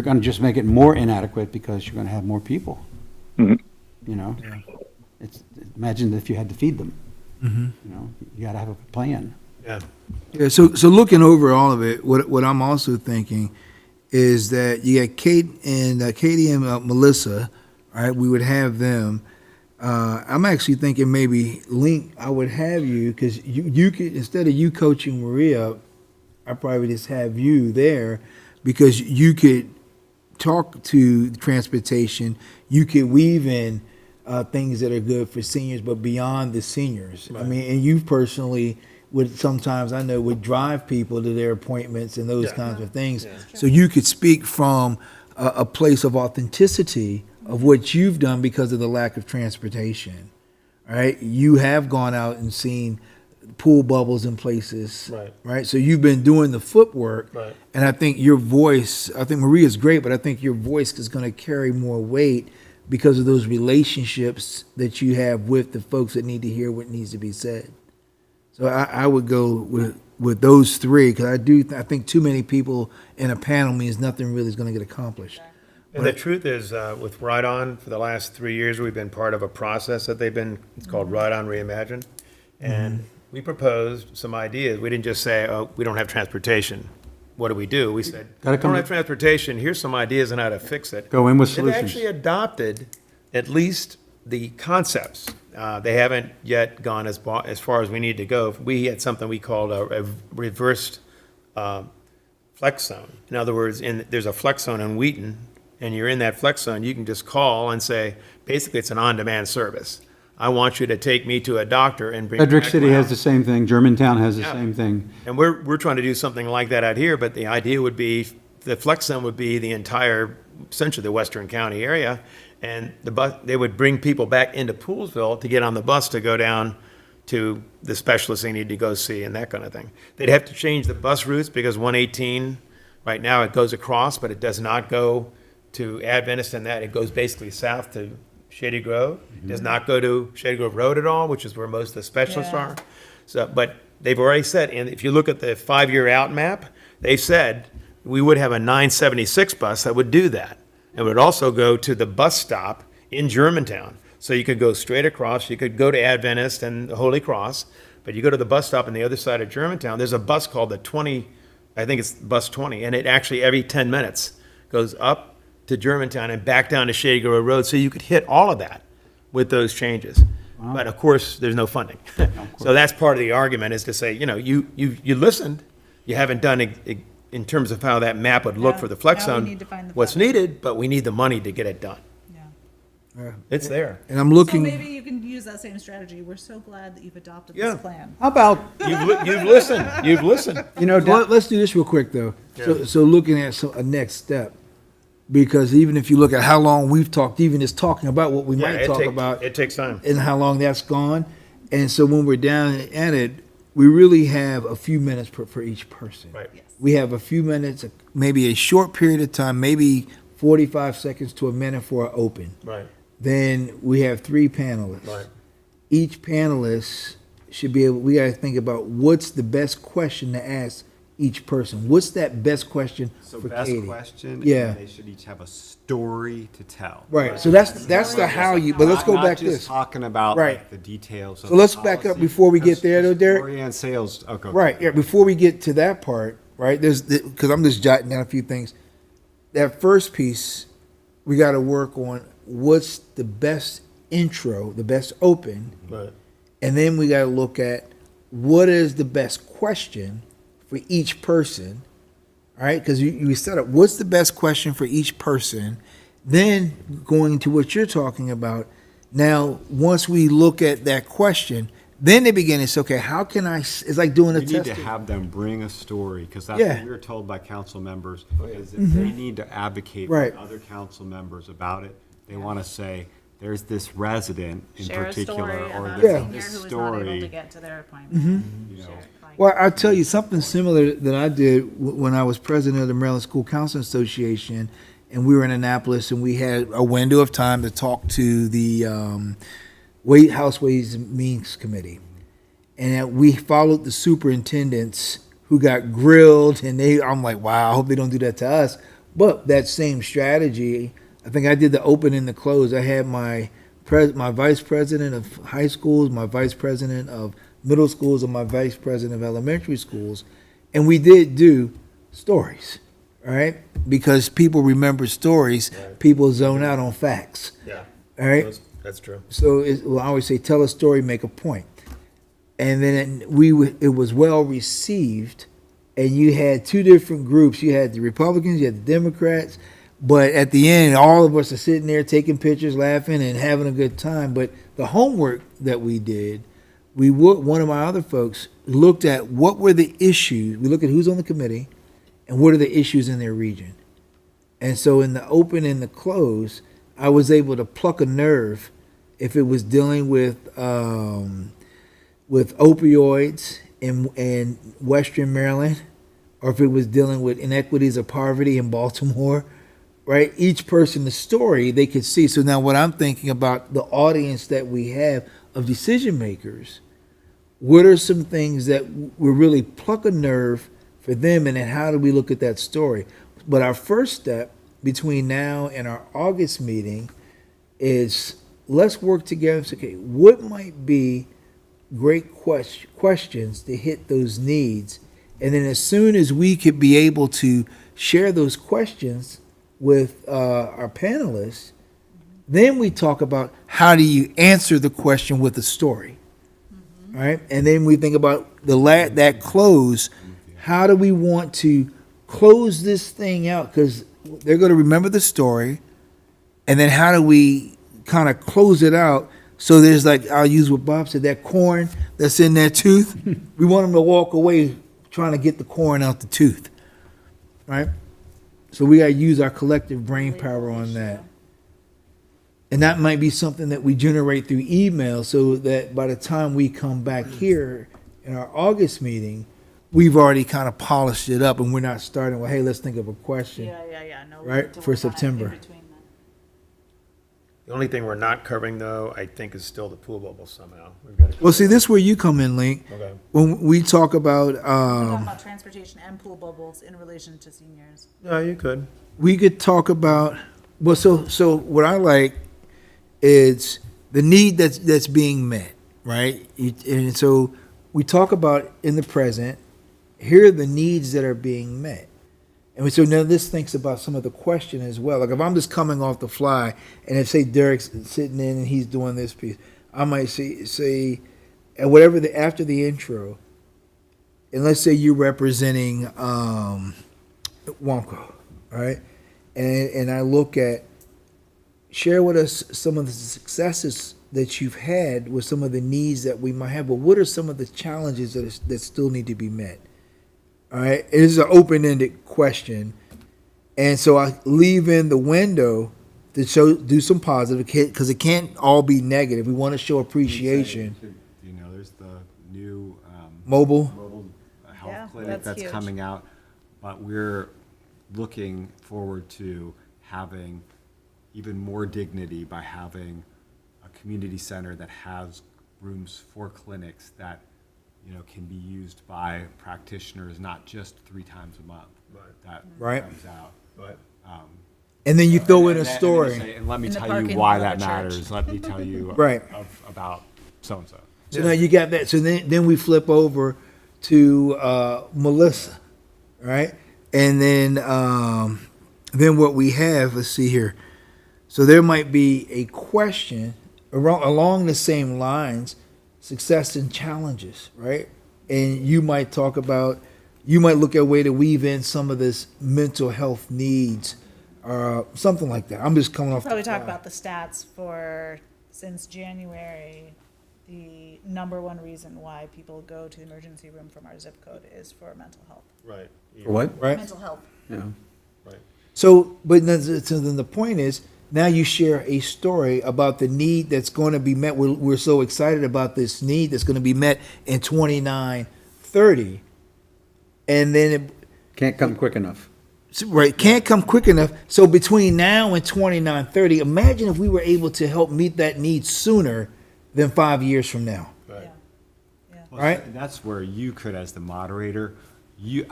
going to just make it more inadequate because you're going to have more people. Imagine if you had to feed them. You got to have a plan. Yeah. Yeah, so looking over all of it, what I'm also thinking is that you got Katie and Melissa, right? We would have them. I'm actually thinking maybe Link, I would have you, because you could, instead of you coaching Maria, I probably just have you there, because you could talk to transportation, you could weave in things that are good for seniors, but beyond the seniors. I mean, and you personally would sometimes, I know, would drive people to their appointments and those kinds of things. So you could speak from a place of authenticity of what you've done because of the lack of transportation, right? You have gone out and seen pool bubbles in places, right? So you've been doing the footwork, and I think your voice, I think Maria's great, but I think your voice is going to carry more weight because of those relationships that you have with the folks that need to hear what needs to be said. So I would go with those three, because I think too many people in a panel means nothing really is going to get accomplished. And the truth is, with Ride On, for the last 3 years, we've been part of a process that it's called Ride On Reimagined. And we proposed some ideas. We didn't just say, oh, we don't have transportation. What do? We said, Gotta we come don't to- have transportation, here's some ideas on how to fix it. Go in with They've solutions. actually adopted at least the concepts. They haven't yet gone as far as we need to go. We had something we called a reversed flex zone. In other words, there's a flex zone in Wheaton, and you're in that flex zone, you can just call and say, basically, it's an on-demand service. I want you to take me to a doctor and bring me Frederick back to City my has house. the same thing, Germantown has the Yeah. same thing. And we're trying to do something like that out here, but the idea would be, the flex zone would be the entire, essentially the Western County area. And they would bring people back into Poolesville to get on the bus to go down to the specialists they need to go see and that kind of thing. They'd have to change the bus routes because 118, right now it goes across, but it does not go to Adventist and that. It goes basically south to Shady Grove. It does not go to Shady Grove Road at all, which is where most of the specialists Yeah. are. So, but they've already said, and if you look at the 5-year out map, they've said we would have a 976 bus that would do that. It would also go to the bus stop in Germantown. So you could go straight across, you could go to Adventist and the Holy Cross, but you go to the bus stop on the other side of Germantown, there's a bus called the 20, I think it's bus 20, and it actually every 10 minutes goes up to Germantown and back down to Shady Grove Road, so you could hit all of that with those changes. But of course, there's no funding. So that's part of the argument, is to say, you listened, you haven't done in terms of how that map would look Yeah. for the flex Now we zone, need to find the what's funding. needed, but we need the money to get it done. Yeah. It's there. And I'm So looking. maybe you can use that same strategy. We're so glad that you've adopted Yeah. this plan. How about, You've listened, you've listened. Let's do this real quick, though. So looking at a next step, because even if you look at how long we've talked, even just talking about what we Yeah, might talk about, it takes time. and how long that's gone, and so when we're down at it, we really have a few minutes for each person. Right. We have a few minutes, maybe a short period of time, maybe 45 seconds to a minute for an open. Right, Then we have 3 panelists. right. Each panelist should be able, we got to think about what's the best question to ask each person. What's that best question So for best Katie? question, Yeah. and they should each have a story to tell. Right. So that's the how you. But let's go Not back just this. talking about Right. like the details. Of So let's the back up policy, before we get because there, though, Derek. Story and sales. Okay. Right. Yeah. Before we get to that part, right? There's because I'm just jotting down a few things. That first piece, we got to work on what's the best intro, the best open, Right. and then we got to look at what is the best question for each person. All right, because you set up what's the best question for each person, then going to what you're talking about. Now, once we look at that question, then they begin to say, okay, how can I? It's like doing a You need test. to have them bring a story, because that's Yeah. what we were told by council members, is if they need to advocate Right. with other council members about it, they want to say, there's this resident in Share a particular, story or about there's a senior this who was not able to story, get to their appointment. you know. Share it, like- Well, I'll tell you something similar that I did when I was president of the Maryland School Counseling Association, and we were in Annapolis, and we had a window of time to talk to the House Ways and Means Committee, and we followed the superintendents who got grilled, and I'm like, wow, I hope they don't do that to us. But that same strategy, I think I did the open and the close. I had my vice president of high schools, my vice president of middle schools, and my vice president of elementary schools, and we did do stories, all right? Because people remember stories, people zone out on facts, Yeah. all right? That's true. So I always say, tell a story, make a point. And then it was well received, and you had 2 different groups. You had the Republicans, you had the Democrats, but at the end, all of us are sitting there taking pictures, laughing, and having a good time. But the homework that we did, one of my other folks looked at what were the issues. We look at who's on the committee, and what are the issues in their region. And so in the open and the close, I was able to pluck a nerve if it was dealing with opioids in Western Maryland, or if it was dealing with inequities of poverty in Baltimore, right? Each person, the story they could see. So now what I'm thinking about the audience that we have of decision makers, what are some things that will really pluck a nerve for them, and then how do we look at that story? But our first step between now and our August meeting is let's work together. And say, okay, what might be great questions to hit those needs? And then as soon as we could be able to share those questions with our panelists, then we talk about how do you answer the question with a story, right? And then we think about that close. How do we want to close this thing out? Because they're going to remember the story, and then how do we kind of close it out? So there's like, I'll use what Bob said, that corn that's in their tooth. We want them to walk away trying to get the corn out the tooth, right? So we got to use our collective brain power on that. And that might be something that we generate through email so that by the time we come back here in our August meeting, we've already kind of polished it up and we're not starting with, hey, let's think of a question. Yeah. No, we Right, need to for work on it in September. between then. The only thing we're not covering, though, I think, is still the pool bubble somehow. We've got to- Well, see, this is where you come in, Link. Okay. When we talk about, We're talking about transportation and pool bubbles in relation to seniors. No, you could. we could talk about, well, so what I like is the need that's being met, right? And so we talk about in the present, here are the needs that are being met. And so now this thinks about some of the question as well. Like if I'm just coming off the fly, and if say Derek's sitting in and he's doing this piece, I might say and whatever after the intro, and let's say you're representing Wonko, right? And I look at, share with us some of the successes that you've had with some of the needs that we might have, but what are some of the challenges that still need to be met? All right, it is an open-ended question, and so I leave in the window to do some positive, because it can't all be negative. We want to show appreciation. You know, there's the new Mobile, mobile Yeah, health clinic that's that's huge. coming out, but we're looking forward to having even more dignity by having a community center that has rooms for clinics that, you know, can be used by practitioners, not just 3 times a month. That Right. comes out. Right. and then you throw in a And then story. say, and let me In the tell parking you why lot of that the church. matters. Let me tell you Right. about so-and-so. So now you got that. So then we flip over to Melissa, right? And then what we have, let's see here. So there might be a question along the same lines, success and challenges, right? And you might talk about, you might look at a way to weave in some of this mental health needs, or something like that. I'm just coming off. Probably the talk fly. about the stats for, since January, the number one reason why people go to the emergency room from our zip code is for mental health. Right. For what? right. Mental health. Yeah. So, but then the point is, now you share a story about the need that's going to be met. We're so excited about this need that's going to be met in 2930, and then it Can't come quick enough. right can't come quick enough. So between now and 2930, imagine if we were able to help meet that need sooner than 5 years from now. Yeah. Well, Right. and that's where you could, as the moderator, you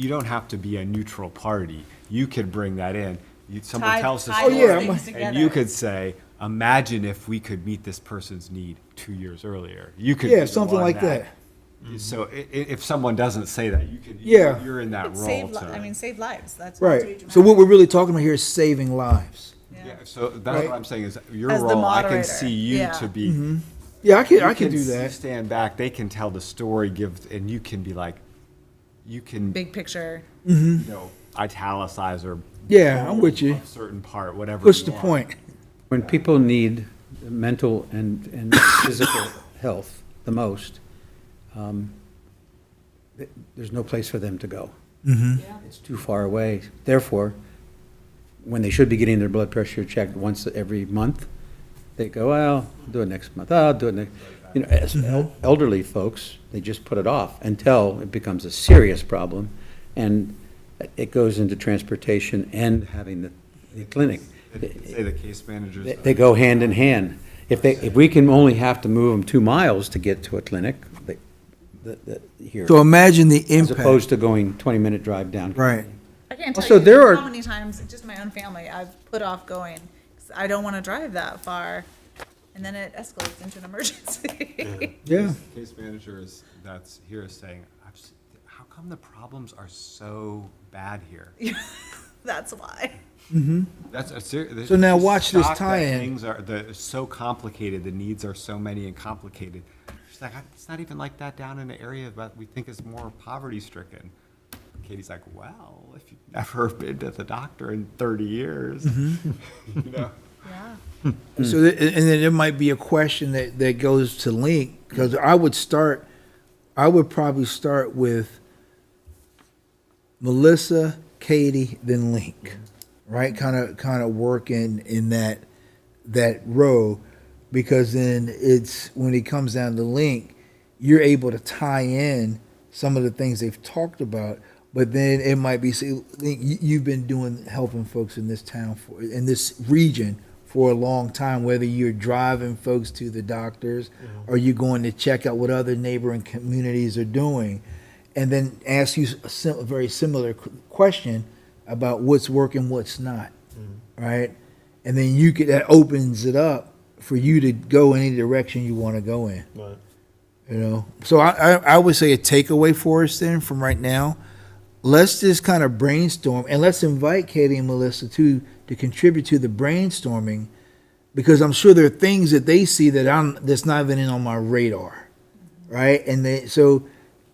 don't have to be a neutral party. You could bring that in. Someone Tie- tells us, tie Oh, those yeah, things and you together. could say, "Imagine if we could meet this person's need 2 years earlier." You could Yeah, be the something one like that. So if someone doesn't say that, you can. Yeah. you're in that Could role. save, to, I mean, save lives, that's not to be Right. So what dramatic. we're really talking about here is saving lives. yeah. So that's Right. what I'm saying is your As the role. I moderator, can see you yeah. to be. Yeah, I You can do you that. stand back. They can tell the story, and you can be like, you can, Big picture. you know, italicize or Yeah, I'm with you. a certain part, whatever. Push you the want. point. When people need mental and physical health the most, there's no place for them to go. It's too far away. Therefore, when they should be getting their blood pressure checked once every month, they go, well, I'll do it next month, I'll do it next. You know, as elderly folks, they just put it off until it becomes a serious problem, and it goes into transportation and having the clinic. Say the case managers. They go hand in hand. If we can only have to move them 2 miles to get to a clinic, here. So imagine the As impact. opposed to going 20-minute drive down. Right. I can't Also, tell there you are- how many times, just my own family, I've put off going, 'cause I don't want to drive that far, and then it escalates into an emergency. Yeah. Case managers that's here is saying, how come the problems are so bad here? That's why. That's a serious. So now watch this tie-in. Things are so complicated. The needs are so many and complicated. She's like, it's not even like that down in an area that we think is more poverty-stricken. Katie's like, well, if you've never been to the doctor in 30 years, you know. Yeah. So, and then there might be a question that goes to Link, because I would probably start with Melissa, Katie, then Link, right? Kind of working in that row, because then it's, when it comes down to Link, you're able to tie in some of the things they've talked about, but then it might be, say, Link, you've been helping folks in this town, in this region for a long time, whether you're driving folks to the doctors or you're going to check out what other neighboring communities are doing, and then ask you a very similar question about what's working, what's not, right? And then that opens it up for you to go any direction you want to go in. Right. You know, so I would say a takeaway for us then from right now, let's just kind of brainstorm, and let's invite Katie and Melissa to contribute to the brainstorming, because I'm sure there are things that they see that's not even on my radar, right? And so,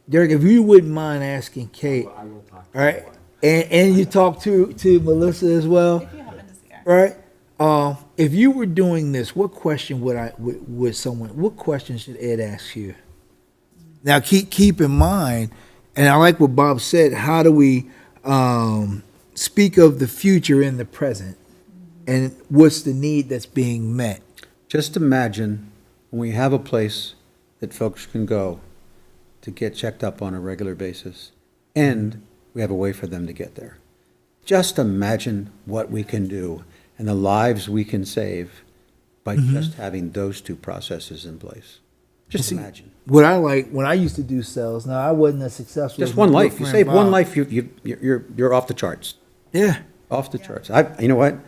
Derek, if you wouldn't mind asking Kate, I will talk to all right, and you talk to Melissa as well, If you happen to see her. right? If you were doing this, what question what question should Ed ask you? Now keep in mind, and I like what Bob said, how do we speak of the future in the present, and what's the need that's being met? Just imagine when we have a place that folks can go to get checked up on a regular basis, and we have a way for them to get there. Just imagine what we can do and the lives we can save by just having those two processes in place. Just imagine. What I like, when I used to do sales, now I wasn't as successful. Just as one my life. You friend save one Bob. life, you're off the charts. Yeah. Off the charts. You know what?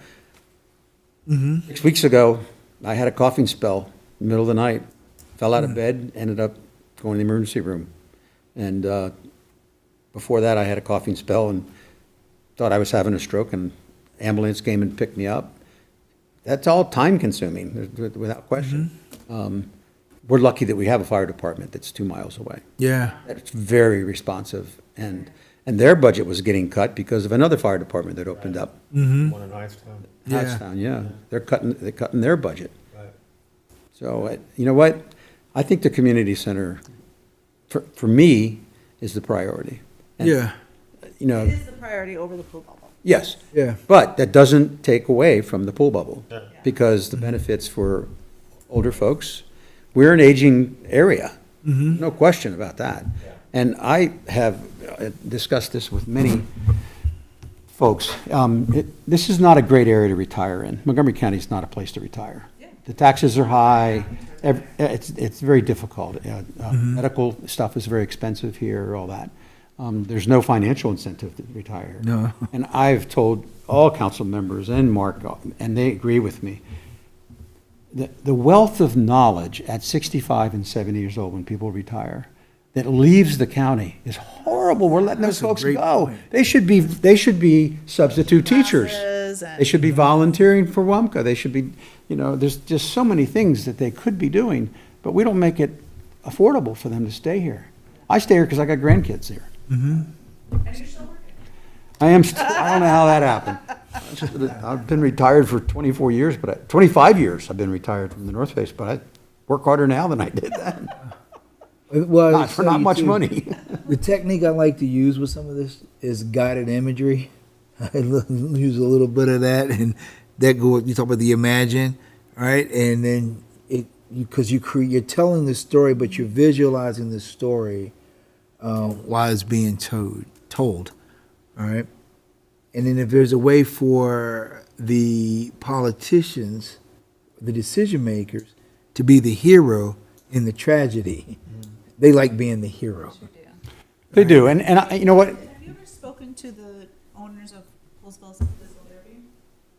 6 weeks ago, I had a coughing spell in the middle of the night. Fell out of bed, ended up going to the emergency room. And before that, I had a coughing spell and thought I was having a stroke, and ambulance came and picked me up. That's all time consuming, without question. We're lucky that we have a fire department that's 2 miles away. Yeah. It's very responsive, and their budget was getting cut because of another fire department that opened up. One in Hightstown. Yeah. Hightstown, yeah. They're cutting their budget. So, you know what? I think the community center, for me, is the priority. And, Yeah. You know, It is the priority over the pool bubble. yes. Yeah. But that doesn't take away from the pool bubble, because the benefits for older folks, we're an aging area. No question about that. And I have discussed this with many folks. This is not a great area to retire in. Montgomery County is not a place to retire. The taxes are high. It's very difficult. Medical stuff is very expensive here, all that. There's no financial incentive to retire. No. And I've told all council members and Mark, and they agree with me, the wealth of knowledge at 65 and 70 years old when people retire that leaves the county is horrible. We're letting those That's a folks great go. point. They should be substitute teachers. Classes and- They should be volunteering for WAMCA. They should be, there's just so many things that they could be doing, but we don't make it affordable for them to stay here. I stay here because I got grandkids here. And you're still working. I don't know how that happened. I've been retired for 24 years, 25 years I've been retired from the North Face, but I work harder now than I did then. Well, Not for not much too, money. The technique I like to use with some of this is guided imagery. I use a little bit of that, and you talk about the imagine, right? And then you're telling the story, but you're visualizing the story while it's being told, all right? And then if there's a way for the politicians, the decision makers, to be the hero in the tragedy, They like being the hero. They do, and you know what? Have you ever spoken to the owners of Poolesville Physical Therapy?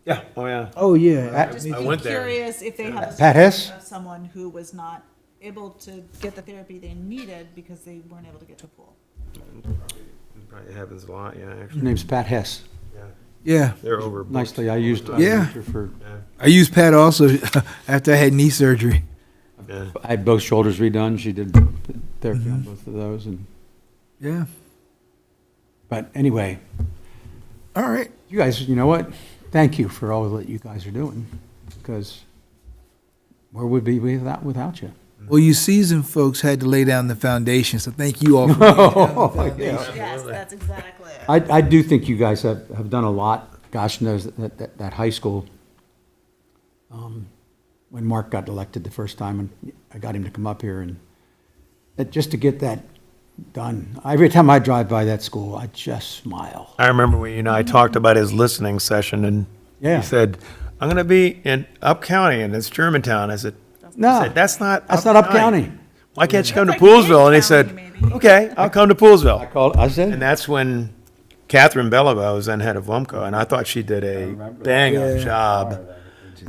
Yeah, oh, yeah. Oh, yeah. Just I be went there. curious if they have a Pat story Hess? of someone who was not able to get the therapy they needed because they weren't able to get to a pool. Probably happens a lot, yeah, Her actually. name's Pat Hess. Yeah. They're overbooked. Nicely, I used Yeah. her for, I used Pat also after I had knee surgery. Yeah. I had both shoulders redone. She did therapy on both of those, and Yeah. but anyway, All right. you guys, you know what? Thank you for all that you guys are doing, because where would we be without you? Well, you seasoned folks had to lay down the foundation, so thank you all for laying down the foundation. Yes, that's exactly it. I do think you guys have done a lot. Gosh knows that high school, when Mark got elected the first time, and I got him to come up here, and just to get that done. Every time I drive by that school, I just smile. I remember when you and I talked about his listening session, and Yeah. he said, "I'm going to be in Up County, and it's Germantown." I said, No, "That's not Up County. Why can't you come to That's like Poolesville?" And he Mid said, County, maybe. "Okay, I'll come to Poolesville." I said, And that's when Catherine Bellavo was then head of WUMCO, and I thought she did a bang-up Yeah. job.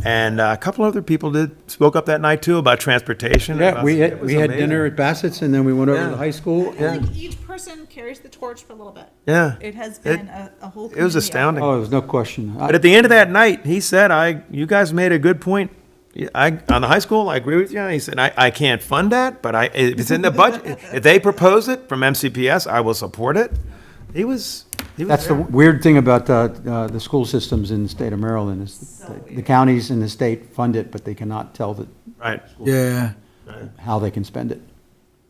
And a couple other people spoke up that night too about transportation. yeah, About- we it had, was we had amazing. dinner at Bassett's, and then we went over to Yeah. the high school. Yeah. Like each person carries the torch for a little bit. Yeah. It has been a whole. It was community astounding. Oh, there's no question. But at the end of that night, he said, you guys made a good point. On the high school, I agree with you. He said, I can't fund that, but if it's in the budget, if they propose it from MCPS, I will support it. He was That's the there. weird thing about the school systems in the state of Maryland is the counties in the state fund it, but they cannot tell Right. Yeah. how they can spend it.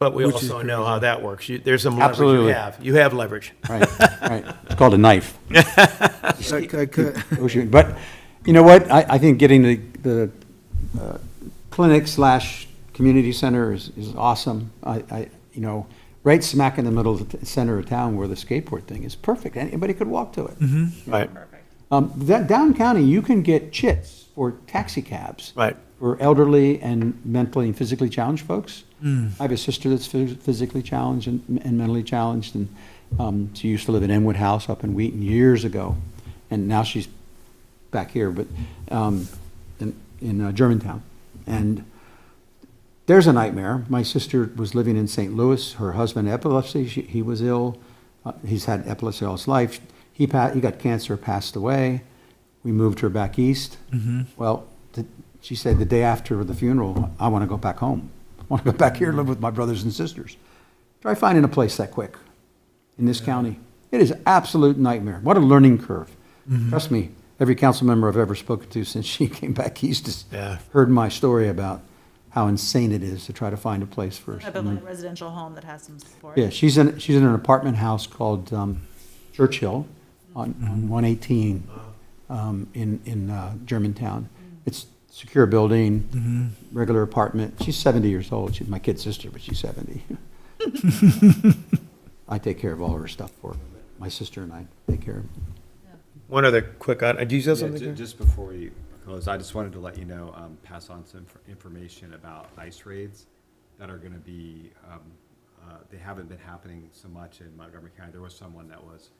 But we Which is also know how that works. There's some leverage Absolutely. you have. You have leverage. Right, right. It's called a knife. Cut. But you know what? I think getting the clinic / community center is awesome. You know, right smack in the middle of the center of town where the skateboard thing is perfect. Anybody could walk to it. Right. Down county, you can get chits for taxi cabs. Right. For elderly and mentally and physically challenged folks. I have a sister that's physically challenged and mentally challenged, and she used to live in Enwood House up in Wheaton years ago, and now she's back here, but in Germantown. And there's a nightmare. My sister was living in St. Louis. Her husband had epilepsy. He was ill. He's had epilepsy all his life. He got cancer, passed away. We moved her back east. Well, she said the day after the funeral, I want to go back home. I want to go back here and live with my brothers and sisters. Try finding a place that quick in this county. It is an absolute nightmare. What a learning curve. Trust me, every council member I've ever spoken to since she came back east has heard my story about how insane it is to try to find a place for I built like a residential home that has some support. Yeah, she's in an apartment house called Churchill on 118 in Germantown. It's secure building, regular apartment. She's 70 years old. She's my kid's sister, but she's 70. I take care of all her stuff for her. My sister and I take care of it. One other quick, do you have Yeah, something? just before we close, I just wanted to let you know, pass on some information about ice raids that are going to be, they haven't been happening so much in Montgomery County. There was someone that was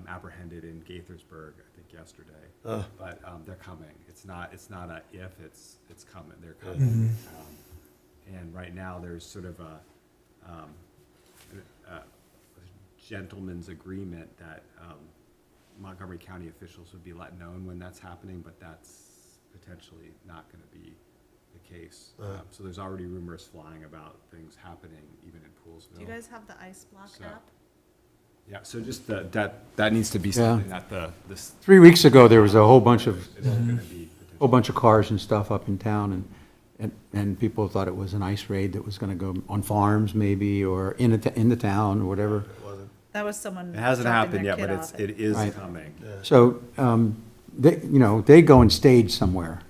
apprehended in Gaithersburg, I think yesterday, but they're coming. It's not a if, it's coming. They're coming. And right now, there's sort of a gentleman's agreement that Montgomery County officials would be let known when that's happening, but that's potentially not going to be the case. So there's already rumors flying about things happening even in Poolesville. Do you guys have the ice block So- app? Yeah, so just that needs to be something that this 3 weeks ago, there was a whole bunch of is going to be. whole bunch of cars and stuff up in town, and people thought it was an ice raid that was going to go on farms maybe, or in the town or whatever. That was someone. It hasn't dropping happened their yet, kid but off it is Right. coming. So, they go and stage somewhere,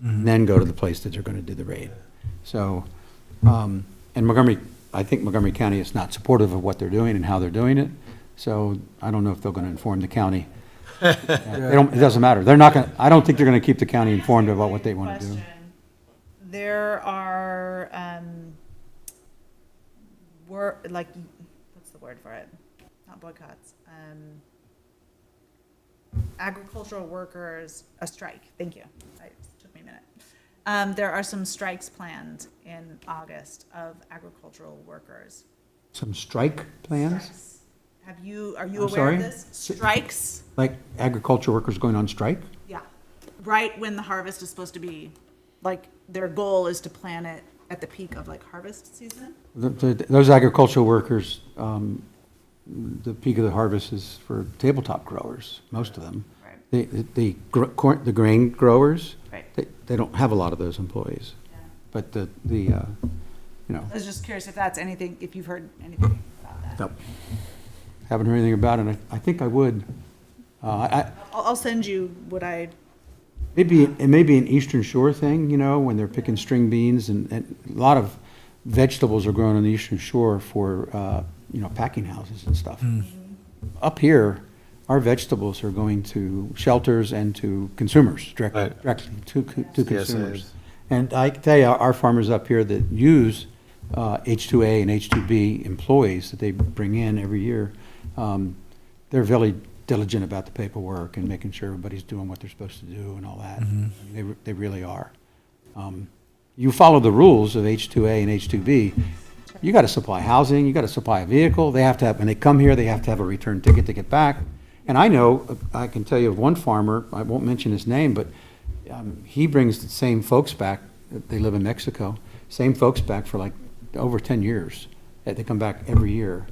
and then go to the place that they're going to do the raid. So, and I think Montgomery County is not supportive of what they're doing and how they're doing it. So I don't know if they're going to inform the county. It doesn't matter. They're not going to, I don't think they're going to keep the county informed about what they want to do. Question. There are, like, what's the word for it? Not boycotts. Agricultural workers, a strike. Thank you. It took me a minute. There are some strikes planned in August of agricultural workers. Some strike plans? Strikes. Are you I'm aware sorry? of this? Strikes? Like agriculture workers going on strike? Yeah. Right when the harvest is supposed to be, like, their goal is to plant it at the peak of like harvest season. Those agricultural workers, the peak of the harvest is for tabletop growers, most of them. Right. The grain growers, Right. they don't have a lot of those employees. Yeah. But I was just curious if that's anything, if you've heard anything about that. no, haven't heard anything about it. I think I would. I'll send you what I, It may be an Eastern Shore thing, when they're picking string beans and a lot of vegetables are grown on the Eastern Shore for, packing houses and stuff. Up here, our vegetables are going to shelters and to consumers, directly to consumers. And I can tell you, our farmers up here that use H2A and H2B employees that they bring in every year, they're very diligent about the paperwork and making sure everybody's doing what they're supposed to do and all that. I mean, they really are. You follow the rules of H2A and H2B, you got to supply housing, you got to supply a vehicle. They have to have, when they come here, they have to have a return ticket to get back. And I know, I can tell you of one farmer, I won't mention his name, but he brings the same folks back. They live in Mexico, same folks back for like over 10 years. They come back every year.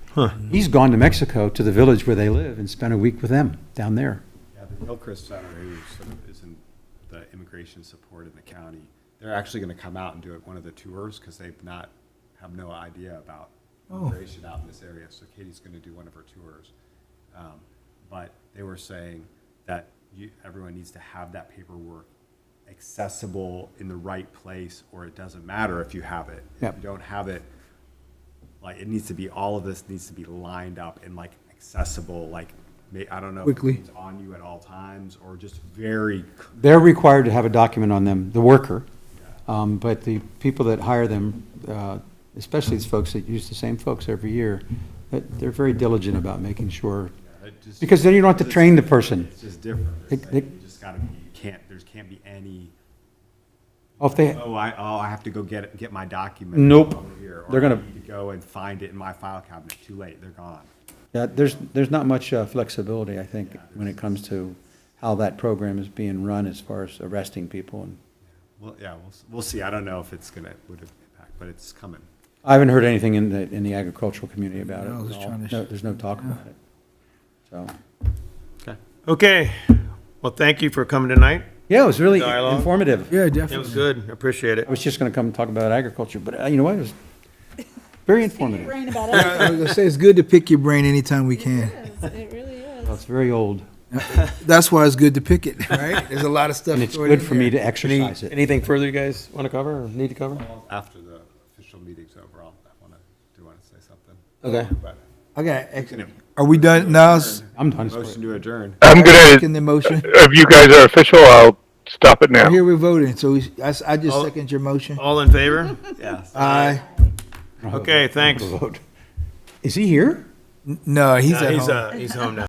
He's gone to Mexico, to the village where they live, and spent a week with them down there. Yeah, the Hillcrest Center, who sort of is in the immigration support in the county, they're actually going to come out and do one of the tours because they've have no idea about immigration out in this area. So Katie's going to do one of her tours. But they were saying that everyone needs to have that paperwork accessible in the right place, or it doesn't matter if you have it. Yep. If you don't have it, like it needs to be, all of this needs to be lined up and like accessible, like I don't know Quickly. if it's on you at all times or just very. They're required to have a document on them, the worker. But the people that hire them, especially these folks that use the same folks every year, they're very diligent about making sure, because then you don't have to train the person. It's just different. It's like, you just gotta be, there can't be any, If they, I have to go get my document. Nope. over here, or They're gonna- I need to go and find it in my file cabinet. Too late, they're gone. yeah, there's not much flexibility, I think, when it comes to how that program is being run as far as arresting people. And Well, yeah, we'll see. I don't know if it's would impact, but it's coming. I haven't heard anything in the agricultural community about it I was at all. trying to- No, there's no talk about it. So, Okay, well, thank you for coming tonight. yeah, it was really Dialogue. informative. Yeah, It definitely. was good, appreciate it. I was just gonna come and talk about agriculture, but you know what, it was very informative. brain about I was gonna say, it's good to pick your brain anytime we can. It really is. Well, it's very old, That's why it's good to pick it, right? There's a lot of stuff. and it's stored good in for me there. to exercise it. Anything further you guys want to cover or need to cover? After the official meeting's over, I do want to say something. Okay. But Okay, are we done now? I'm done. motion to adjourn. I'm gonna, Second the motion. if you guys are official, I'll stop it now. Here we're voting, so I just All- second your motion. All in favor? Yes. Aye. Okay, thanks. Is he here? No, he's at home. He's home now.